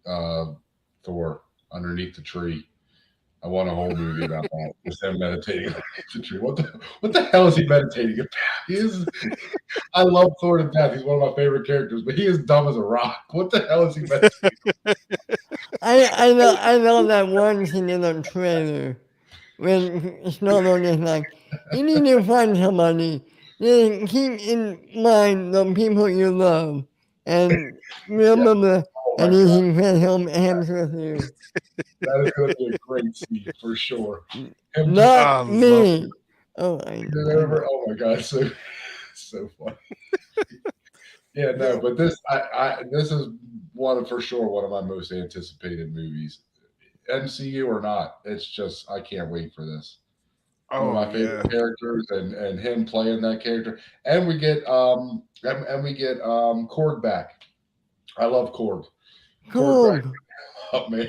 Thor underneath the tree. I want a whole movie about that. Just him meditating underneath the tree. What the hell is he meditating about? He is. I love Thor to death. He's one of my favorite characters, but he is dumb as a rock. What the hell is he meditating? I know that one scene in the trailer when Snowman is like, you need to find somebody. Then keep in mind the people you love. And Yeah. remember, Oh my and you god, can fit hands with you. that is going to be a great scene for sure. Him just I Not love me. Oh, leaning over. Oh my god, so funny. Yeah, no, yeah. but this is for sure one of my most anticipated movies, MCU or not. It's just I can't wait for this. One of Oh my favorite yeah. characters, and him playing that character, and we get Korg back. I love Korg. Korg cool. cracked me up, man.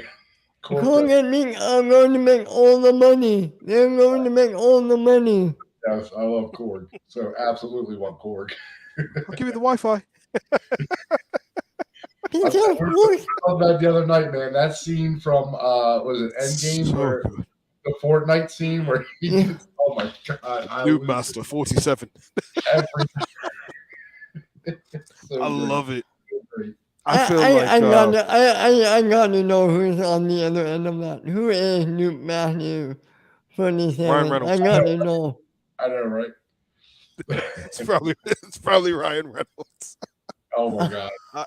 Korg Cool cracked and me are going to make all the money. They're going to make all the money. Yes, I love Korg. So absolutely want Korg. I'll give you the Wi-Fi. I, Peter, we were what? talking about the other night, man. That scene from was it Endgame So where good. the Fortnite scene where he Yeah. gets oh my god, I Noob lose Master 47. it every it's I so great. love it. So great. I feel I like gotta I gotta know who's on the other end of that. Who is Newt Matthew Ryan 47? I Reynolds. gotta know. I know, right? It's probably Ryan Reynolds. Oh my god. I,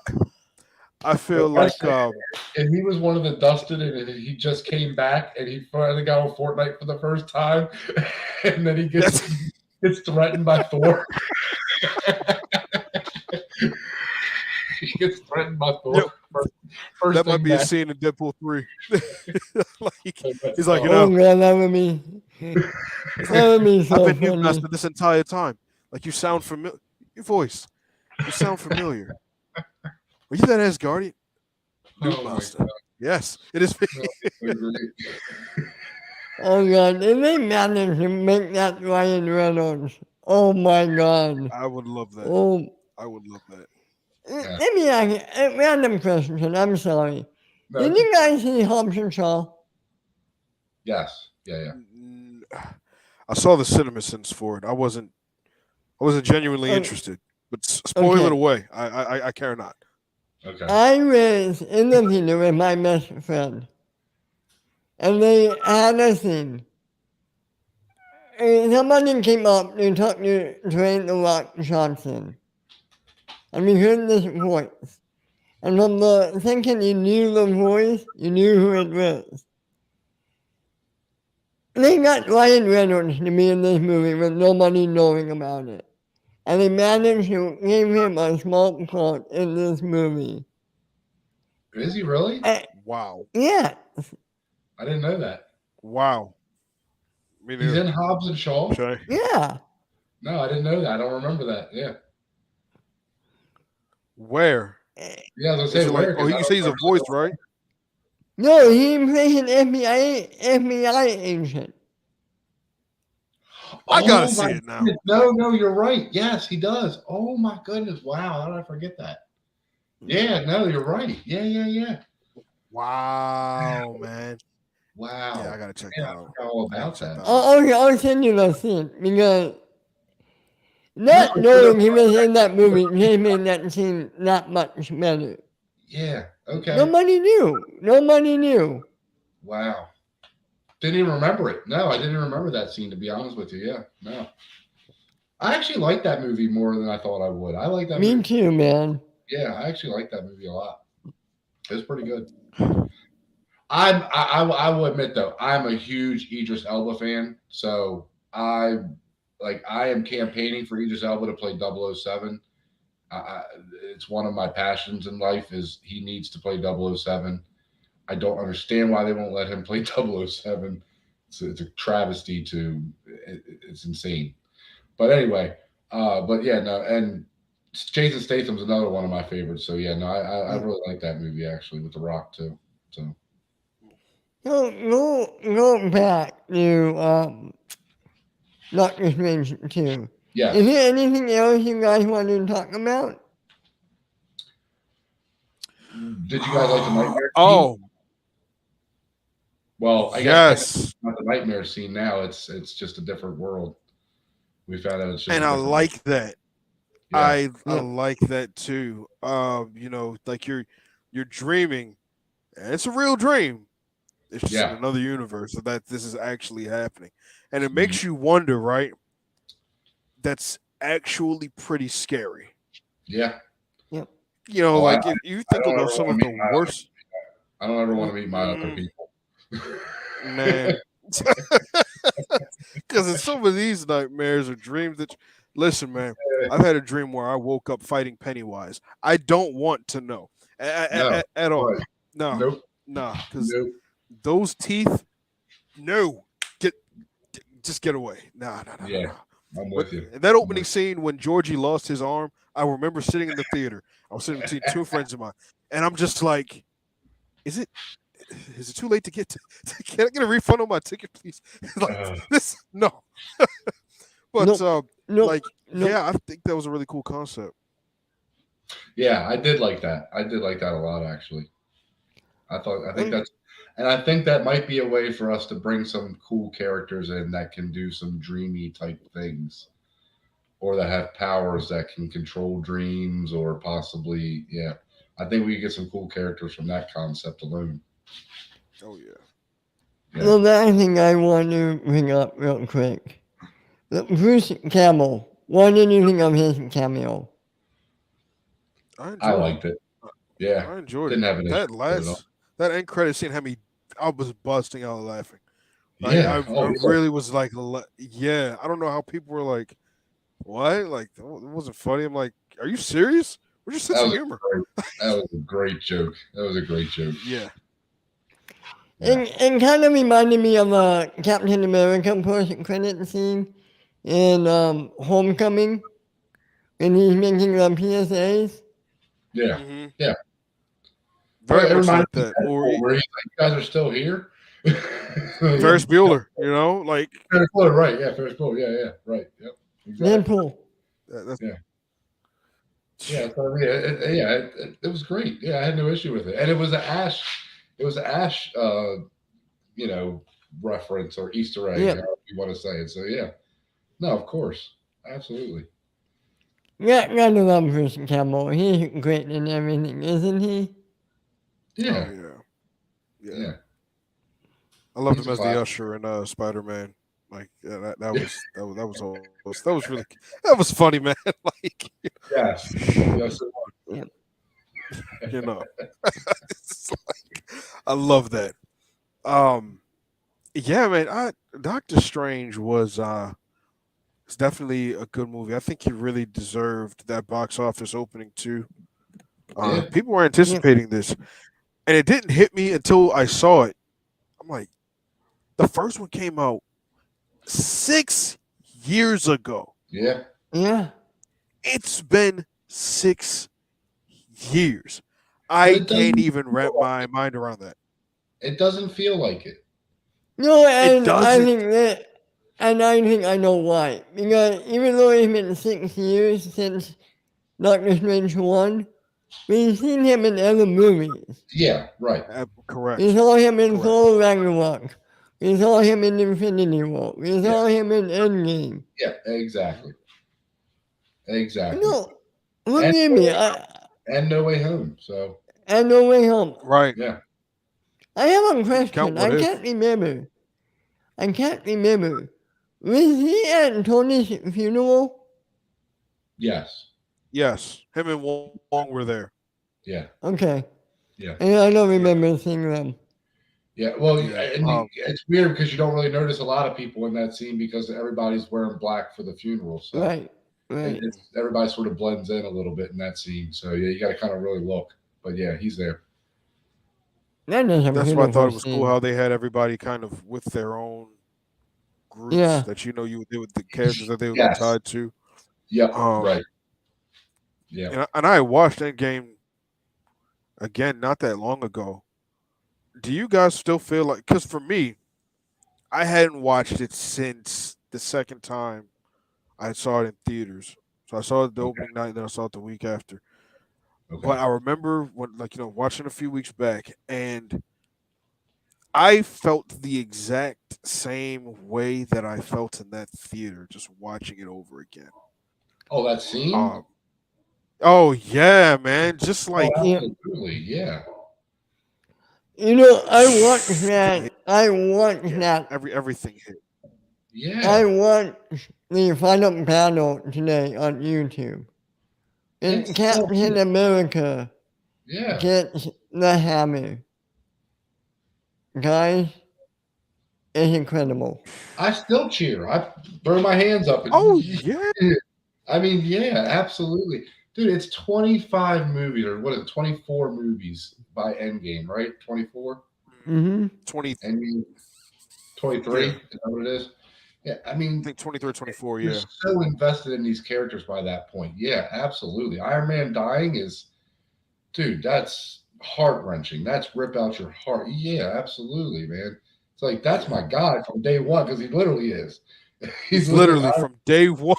I But feel like watch and he was one of the dusted, and he just came back, and he finally got on Fortnite for the first time, and then he gets that's gets threatened by Thor. He gets threatened by yep. Thor. First That might thing be a back. scene in Deadpool 3. Like That's he's like, you all. Oh know, man, that would be he's like, that would be I've so been Noob funny. Master this entire time. Like you sound familiar. Your voice, you sound familiar. Were you that Asgardian? Noob Oh my Master. god. Yes, it is. So great. Oh god, did they manage to make that Ryan Reynolds? Oh my god. I would love that. Oh, I would love that. Yeah. let me ask you a random question. I'm sorry. No, Did it's you guys see Hobbs and Shaw? yes. Yeah. Mm, I saw the CinemaSins for it. I wasn't genuinely Oh, interested. But spoil it okay. away. I care not. Okay. I was in the theater with my best friend, and they had a scene. And somebody came up to talk to Dwayne The Rock Johnson, and we heard this voice. And from the second you knew the voice, you knew who it was. They got Ryan Reynolds to be in this movie with nobody knowing about it. And they managed to give him a small part in this movie. Is he really? Wow. Yeah, I didn't know that. Wow. Me He's neither. in Hobbs and Shaw? Shay. yeah. No, I didn't know that. I don't remember that. Yeah. Where? Yeah, I was Is gonna it say like? where Oh, because I you don't say he's a remember voice, seeing right? No, he plays an FBI agent. I gotta Oh see my it now. goodness. No, you're right. Yes, he does. Oh my goodness. Wow. How did I forget that? Yeah, no, you're right. Yeah. Wow, man. Yeah, I Wow. gotta check Man, that I out. forgot all I gotta about check that. that out. I'll send you the scene because No, not knowing he was in that movie gave me that scene that much better. Yeah. Okay. Nobody knew. Nobody knew. Wow. Didn't even remember it. No, I didn't remember that scene. To be honest with you, yeah. No. I actually like that movie more than I thought I would. I like that Me movie. too, man. Yeah, I actually like that movie a lot. It was pretty good. I will admit though, I'm a huge Idris Elba fan. So I am campaigning for Idris Elba to play 007. I, it's one of my passions in life is he needs to play 007. I don't understand why they won't let him play 007. It's a travesty to it's insane. But anyway, but yeah, no, and Jason Statham's another one of my favorites. So yeah, no, I Yeah. really like that movie actually with The Rock too. So So go back to Doctor Strange 2. Is yes, there anything else you guys want to talk about? did you guys like the nightmare scene? Oh, Well, I guess technically yes. it's not the nightmare scene now. It's just a different world. We found out it's just And a I different world. like that. Yeah, I Yep. like that too. Like you're dreaming, and it's a real dream. It's just in yeah, another universe so that this is actually happening. And it mhm, makes you wonder, right? That's actually pretty scary. yeah. Yep. You know, Oh, like if you I think don't about ever some want to of meet the my other. worst, I don't ever want mm, to meet my other mm, people. man, because in some of these nightmares or dreams that, listen, man, I've had a dream where I woke up fighting Pennywise. I don't want to know No, at all. right? No, Nope, nah, because nope. those teeth, no, get, just get away. Nah, nah, nah, nah, Yeah, nah. I'm When with you. that I'm opening with scene when Georgie lost his arm, I remember sitting in the theater. I was sitting between two friends of mine, and I'm just like, is it is it too late to get can I get a refund on my ticket, please? Like this, no. But Nope. Nope. like, Nope. yeah, I think that was a really cool concept. Yeah, I did like that. I did like that a lot, actually. I think Um, that's, and I think that might be a way for us to bring some cool characters in that can do some dreamy type things, or that have powers that can control dreams, or possibly, yeah. I think we could get some cool characters from that concept alone. Oh yeah, Yeah, the last thing I want to bring up real quick. The Bruce Campbell. What did you think of his cameo? I I enjoyed it. liked it. Yeah, I enjoyed it. didn't have an issue That with it at all. last that end credit scene had me. I was busting out laughing. Like Yeah. I Oh, yeah. really was like, yeah. I don't know how people were like, what? Like it wasn't funny. I'm like, are you serious? Where's your sense That of was a humor? great. That was a great joke. That was a great joke. Yeah. Yeah. It kind of reminded me of a Captain America post-credit scene in Homecoming when he's making the PSAs. Yeah. Hmm. Yeah. Oh, Very it much reminded like me that. of Or Deadpool, where he's like, "You guys are still here." Yeah. Ferris Bueller. You know, like Ferris Bueller, right? Yeah, Ferris Bueller. Yeah, yeah, right. Yep, exactly. Deadpool. that's Yeah, yeah. So, yeah, it was great. Yeah, I had no issue with it, and it was an Ash. It was an Ash, you know, reference or Easter egg, Yep. however you want to say it. So yeah, no, of course, absolutely. Yeah, gotta love Bruce Campbell. He's great in everything, isn't he? oh Yeah, yeah, yeah. yeah. I loved He's him a as the class. usher in Spider Man. Like yeah, that was funny, man. Like Yes, yes. Yep. you know, it's like, I love that. Um, yeah, man. Doctor Strange was it's definitely a good movie. I think he really deserved that box office opening too. Yeah, People were Yep. anticipating this, and it didn't hit me until I saw it. I'm like, the first one came out 6 years ago. yeah. Yeah. It's been 6 years. But I it can't doesn't even feel wrap like my it. mind around that. It doesn't feel like it. No, It and I doesn't. think that, and I think I know why. Because even though it's been 6 years since Doctor Strange 1, we've seen him in other movies. Yeah, right. We Correct. saw him in Correct. Thor Ragnarok. We saw him in Infinity War. We Yeah, saw him in Endgame. yeah, exactly, exactly. No, look And at No me. Way, and No Way Home. So and No Way Home. Right. Yeah. I have a Count question. What I If. can't remember. I can't remember. Was he at Tony's funeral? Yes. Yes. Him and Wong were there. Yeah. Okay. Yeah. And I don't Yeah. remember seeing them. Yeah. Well, Yeah. it's weird because you don't really notice a lot of people in that scene because everybody's wearing black for the funeral. So Right. Right. everybody sort of blends in a little bit in that scene. So yeah, you got to kind of really look. But yeah, he's there. That is a That's why I thought beautiful it was cool scene. how they had everybody kind of with their own groups Yeah. that they would the characters that they would be Yes. tied to. Yep. Um, Right. Yeah. and I watched Endgame again not that long ago. Do you guys still feel like? Because for me, I hadn't watched it since the second time I saw it in theaters. So I saw it the Okay. opening night, and then I saw it the week after. Okay. But I remember when, watching a few weeks back, and I felt the exact same way that I felt in that theater, just watching it over again. Oh, that scene. Um, oh yeah, man, just Oh, like Yeah. absolutely. Yeah. You know, I watched it that. hit, I watched yeah, that. everything hit. I Yeah. watched the final battle today on YouTube. And It's so Captain good. America Yeah. gets the hammer. Guys, it's incredible. I still cheer. I throw my hands up. Oh yeah, I mean, yeah, absolutely. Dude, it's 25 movies, or what is it, 24 movies by Endgame, right? 24? Mm-hmm. 20. Endgame 23? Yeah, Is that what it is? Yeah, I I mean, think 23 or 24. you're Yeah, so invested in these characters by that point. Yeah, absolutely. Iron Man dying is, dude, that's heart wrenching. That's rip out your heart. Yeah, absolutely, man. It's like, that's yeah. my guy from day one, because he literally is. He's He's literally, literally from day one.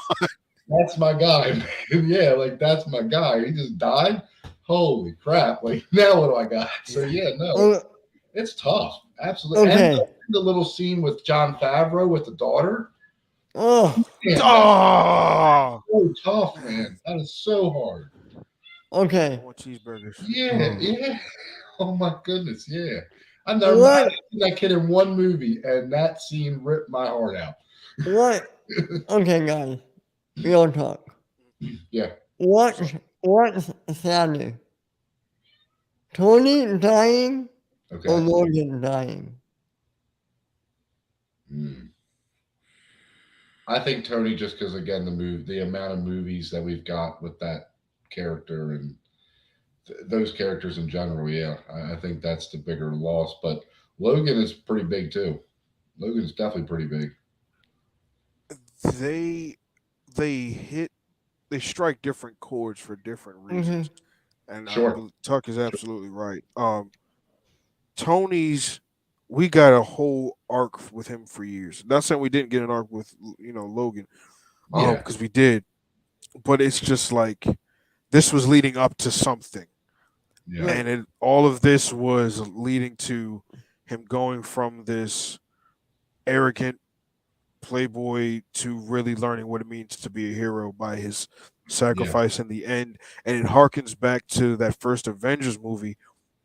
that's my guy, man. Yeah, like that's my guy. He just died. Holy crap! Like now, what do I got? So Yeah. yeah, no, Oh, it's tough. Absolutely, and okay. the little scene with John Favreau with the daughter. Oh, Man, that's Oh, so tough, man. That is so hard. I okay. want cheeseburgers. Yeah, Oh. yeah. Oh my goodness, yeah. I've never I What? seen that kid in one movie, and that scene ripped my heart out. What? Okay, guys. Real talk. Yeah. What's sadder? Tony dying or Okay. Logan dying? Hmm. I think Tony, just because again the amount of movies that we've got with that character and those characters in general, yeah, I think that's the bigger loss. But Logan is pretty big too. Logan's definitely pretty big. They they hit they strike different chords for different Mm-hmm. reasons, and Sure. Tuck is absolutely right. Tony's we got a whole arc with him for years. Not saying we didn't get an arc with Logan, Yeah. because we did, but it's just like this was leading up to something, Yeah. Right. and all of this was leading to him going from this arrogant playboy to really learning what it means to be a hero by his Yeah. sacrifice in the end. And it harkens back to that first Avengers movie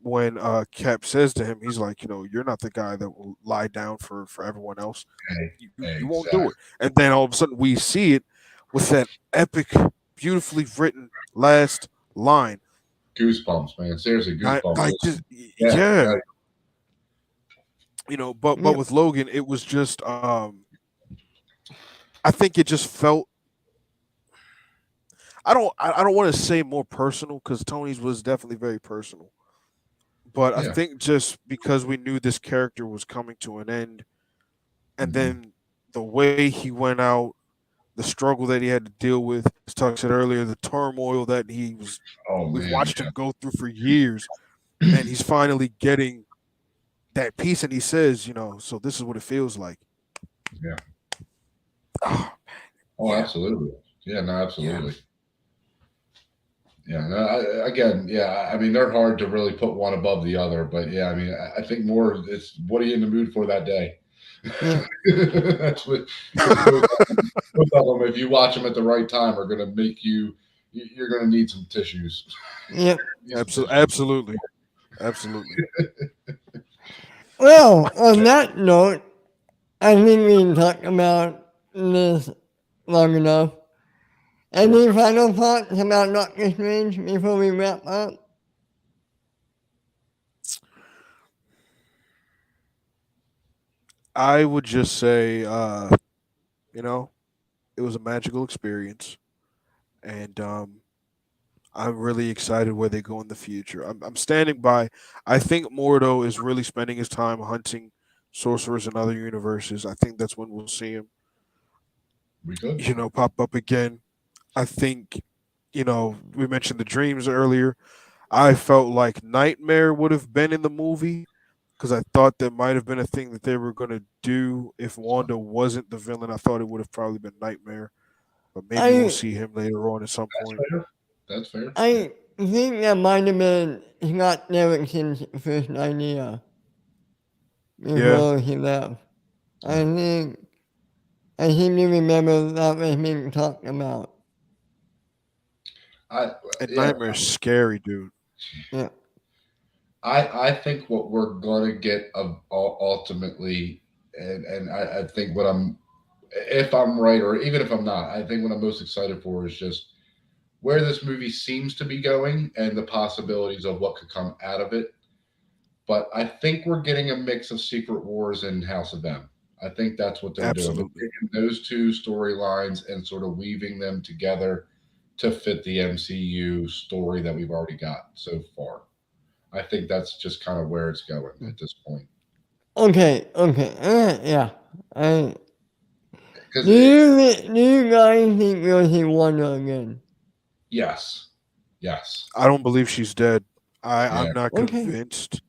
when Cap says to him, he's like, you're not the guy that will lie down for everyone else. You won't do Exactly. it. And then all of a sudden we see it with that epic, beautifully written last line. Goosebumps, man. Seriously, goosebumps. Like just, Yeah. yeah. But Yep. with Logan, it was just I think it just felt I don't want to say more personal because Tony's was definitely very personal. But I Yeah. think just because we knew this character was coming to an end, and Mhm. then the way he went out, the struggle that he had to deal with, as Tuck said earlier, the turmoil that Oh we've man. watched him go through for years, and he's finally getting that peace, and he says, so this is what it feels like. Yeah. Oh, Oh, yeah, absolutely. Yeah. No, yeah, absolutely. Yeah. No, again, yeah. I mean, they're hard to really put one above the other, but yeah. I mean, I think more it's what are you in the mood for that day. Yep. That's what, because both of them, if you watch them at the right time, are going to make you're going to need some tissues. Yep. Need some tissues. absolutely. Absolutely. Well, on that note, I think we can talk about this long enough. Any final thoughts about Doctor Strange before we wrap up? I would just say, you know, it was a magical experience, and I'm really excited where they go in the future. I'm standing by. I think Mordo is really spending his time hunting sorcerers in other universes. I think that's when we'll see him, We could. pop up again. I think, we mentioned the dreams earlier. I felt like Nightmare would have been in the movie because I thought that might have been a thing that they were going to do if Wanda wasn't the villain. I thought it would have probably been Nightmare, but maybe we'll I see him later on at some That's point. fair. That's fair. I think that might have been Scott Derrickson's first idea Yeah, before he left. I Yeah. think I seem to remember that was being talked about. I and yeah. Nightmare's scary, dude. Yeah. I think what we're gonna get ultimately, and I think what I'm, if I'm right or even if I'm not, I think what I'm most excited for is just where this movie seems to be going and the possibilities of what could come out of it. But I think we're getting a mix of Secret Wars and House of M. I think that's what they're doing. They're Absolutely. taking those two storylines and sort of weaving them together to fit the MCU story that we've already got so far. I think that's just kind of where it's going at this point. Okay. Okay. Yeah. I, Because do you guys think we'll see Wonder again? yes, yes, I don't believe she's dead. yeah. I'm not Okay. convinced.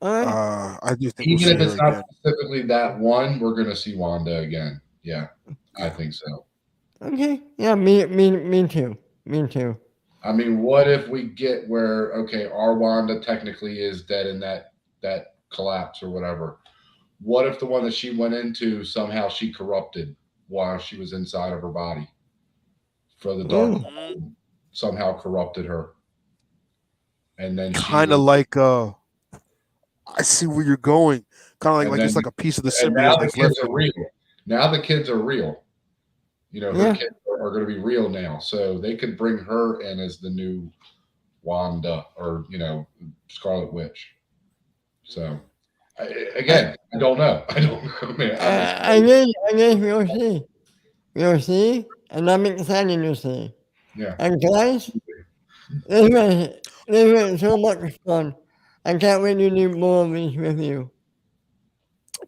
All right. I do think we'll Even see if her it's not again. specifically that one, we're gonna see Wanda again. Yeah, I Yeah. think so. Okay. Yeah. Me too. Me too. I mean, what if we get where okay, our Wanda technically is dead in that collapse or whatever? What if the one that she went into somehow she corrupted while she was inside of her body for the dark Mm. Mm, somehow corrupted her, and then she kind of was, like I see where you're going. Kind of like and like then it's like a piece of the and now symbiote the that's kids left are in her. real. Now the kids are real. You know, her Yeah. kids are going to be real now, so they could bring her in as the new Wanda or Scarlet Witch. So I, I again, I don't know. I don't know, man. I'm I excited. guess we'll see. We'll see, and I'm excited to see. Yeah, And guys, this was so much fun. I can't wait to do more of these with you.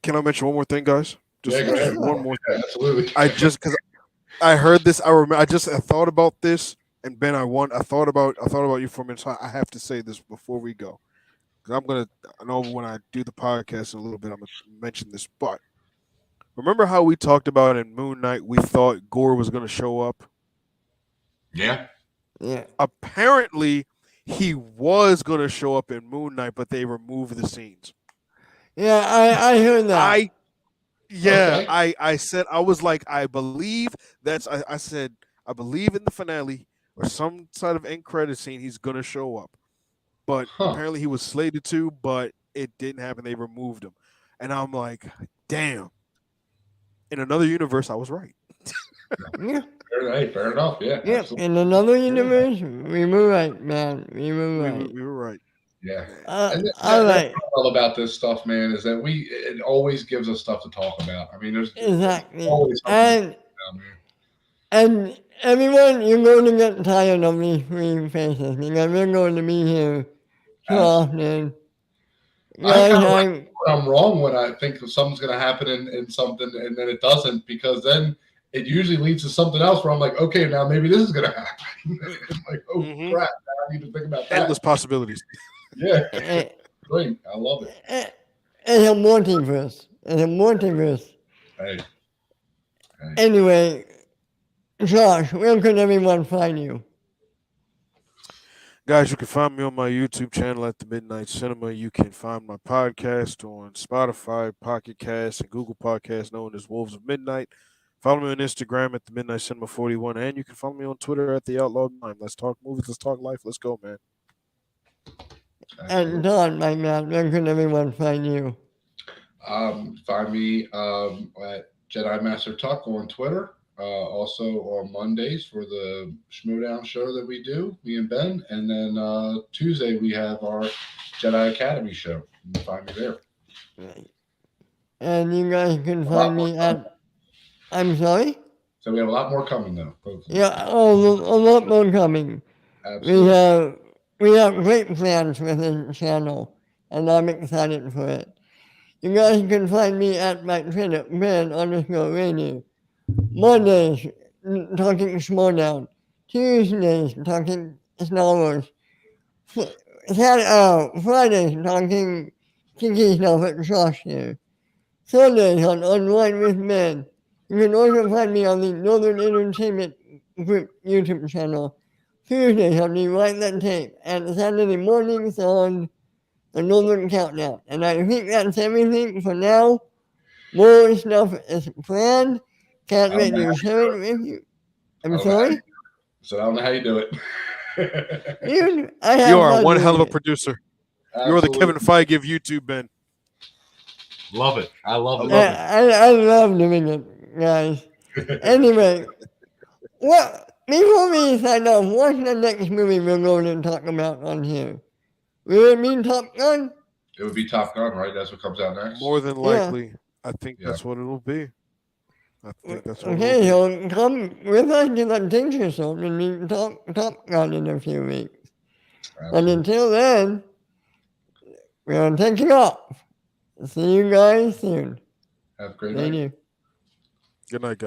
Can I mention one more thing, guys? yeah. Go Yeah, ahead. Just one sure. more Yeah, thing. absolutely. I just because I heard this, I thought about this, and Ben, I thought about you for a minute. So I have to say this before we go because I know when I do the podcast in a little bit, I'm gonna mention this, but remember how we talked about in Moon Knight, we thought Gore was gonna show up. Yeah. Yeah, Apparently, he was gonna show up in Moon Knight, but they removed the scenes. yeah. I heard that. I Yeah, Okay. I said I was like I believe I said I believe in the finale or some sort of end credit scene he's gonna show up. But Huh. apparently he was slated to, but it didn't happen. They removed him, and I'm like, damn. In another universe, I was right. Yeah, Fair, hey, fair enough. Yeah, yeah. absolutely. In another Yeah, universe, we were right, man. We were we right. we were right. Yeah. Man. And All that's right. what I love about this stuff, man, is that it always gives us stuff to talk about. I mean, there's Exactly. always something to talk about, man. And everyone, you're going to get tired of these three faces because we're going to be here too Absolutely. often. I kind Guys, of like when I'm wrong when I think something's going to happen in something and then it doesn't because then it usually leads to something else where I'm like, okay, now maybe this is going to happen. I'm like, oh Mm-hmm. crap, now I need to think about that. Endless possibilities. Yeah, eh, great. I love it. eh, it's a multiverse. It's a multiverse. Hey, hey. Anyway, Josh, where can everyone find you? Guys, you can find me on my YouTube channel at the Midnight Cinema. You can find my podcast on Spotify, Pocket Cast, and Google Podcasts, known as Wolves of Midnight. Follow me on Instagram at the Midnight Cinema 41, and you can follow me on Twitter at the Outlawed Mind. Let's talk movies. Let's talk life. Let's go, man. And Don, my man, where can everyone find you? Find me at Jedi Master Tuck on Twitter. Also on Mondays for the Schmodown show that we do, me and Ben. And then Tuesday we have our Jedi Academy show. You can find me there. And you guys can find me at... I'm sorry? So we have a lot more coming though. Hopefully. Yeah, a lot more coming. Absolutely. We have great plans for this channel, and I'm excited for it. You guys can find me at my Twitter, Ben_Radio. Mondays, talking Schmodown. Tuesdays, talking Star Wars. Fridays, talking Kiki stuff at Josh here. Sundays on Online with Men. You can also find me on the Northern Entertainment Group YouTube channel. Tuesdays on the Write That Tape. And Saturday mornings on the Northern Countdown. And I think that's everything for now. More stuff is planned. Can't wait to share it with you. I'm sorry? So I don't know how you do it. You are one hell of a producer. You're the Kevin Feige of YouTube, Ben. Love it. I love it. I love doing it, guys. Anyway, well, before we sign off, what's the next movie we're going to talk about on here? Will it be Top Gun? It would be Top Gun, right? That's what comes out next. More than likely. I think that's what it'll be. I think that's what okay, so come with us to the Tincture Show and we Top Gun in a few weeks. And until then, we're taking off. See you guys soon. Have a great Thank night. you. Good night, guys.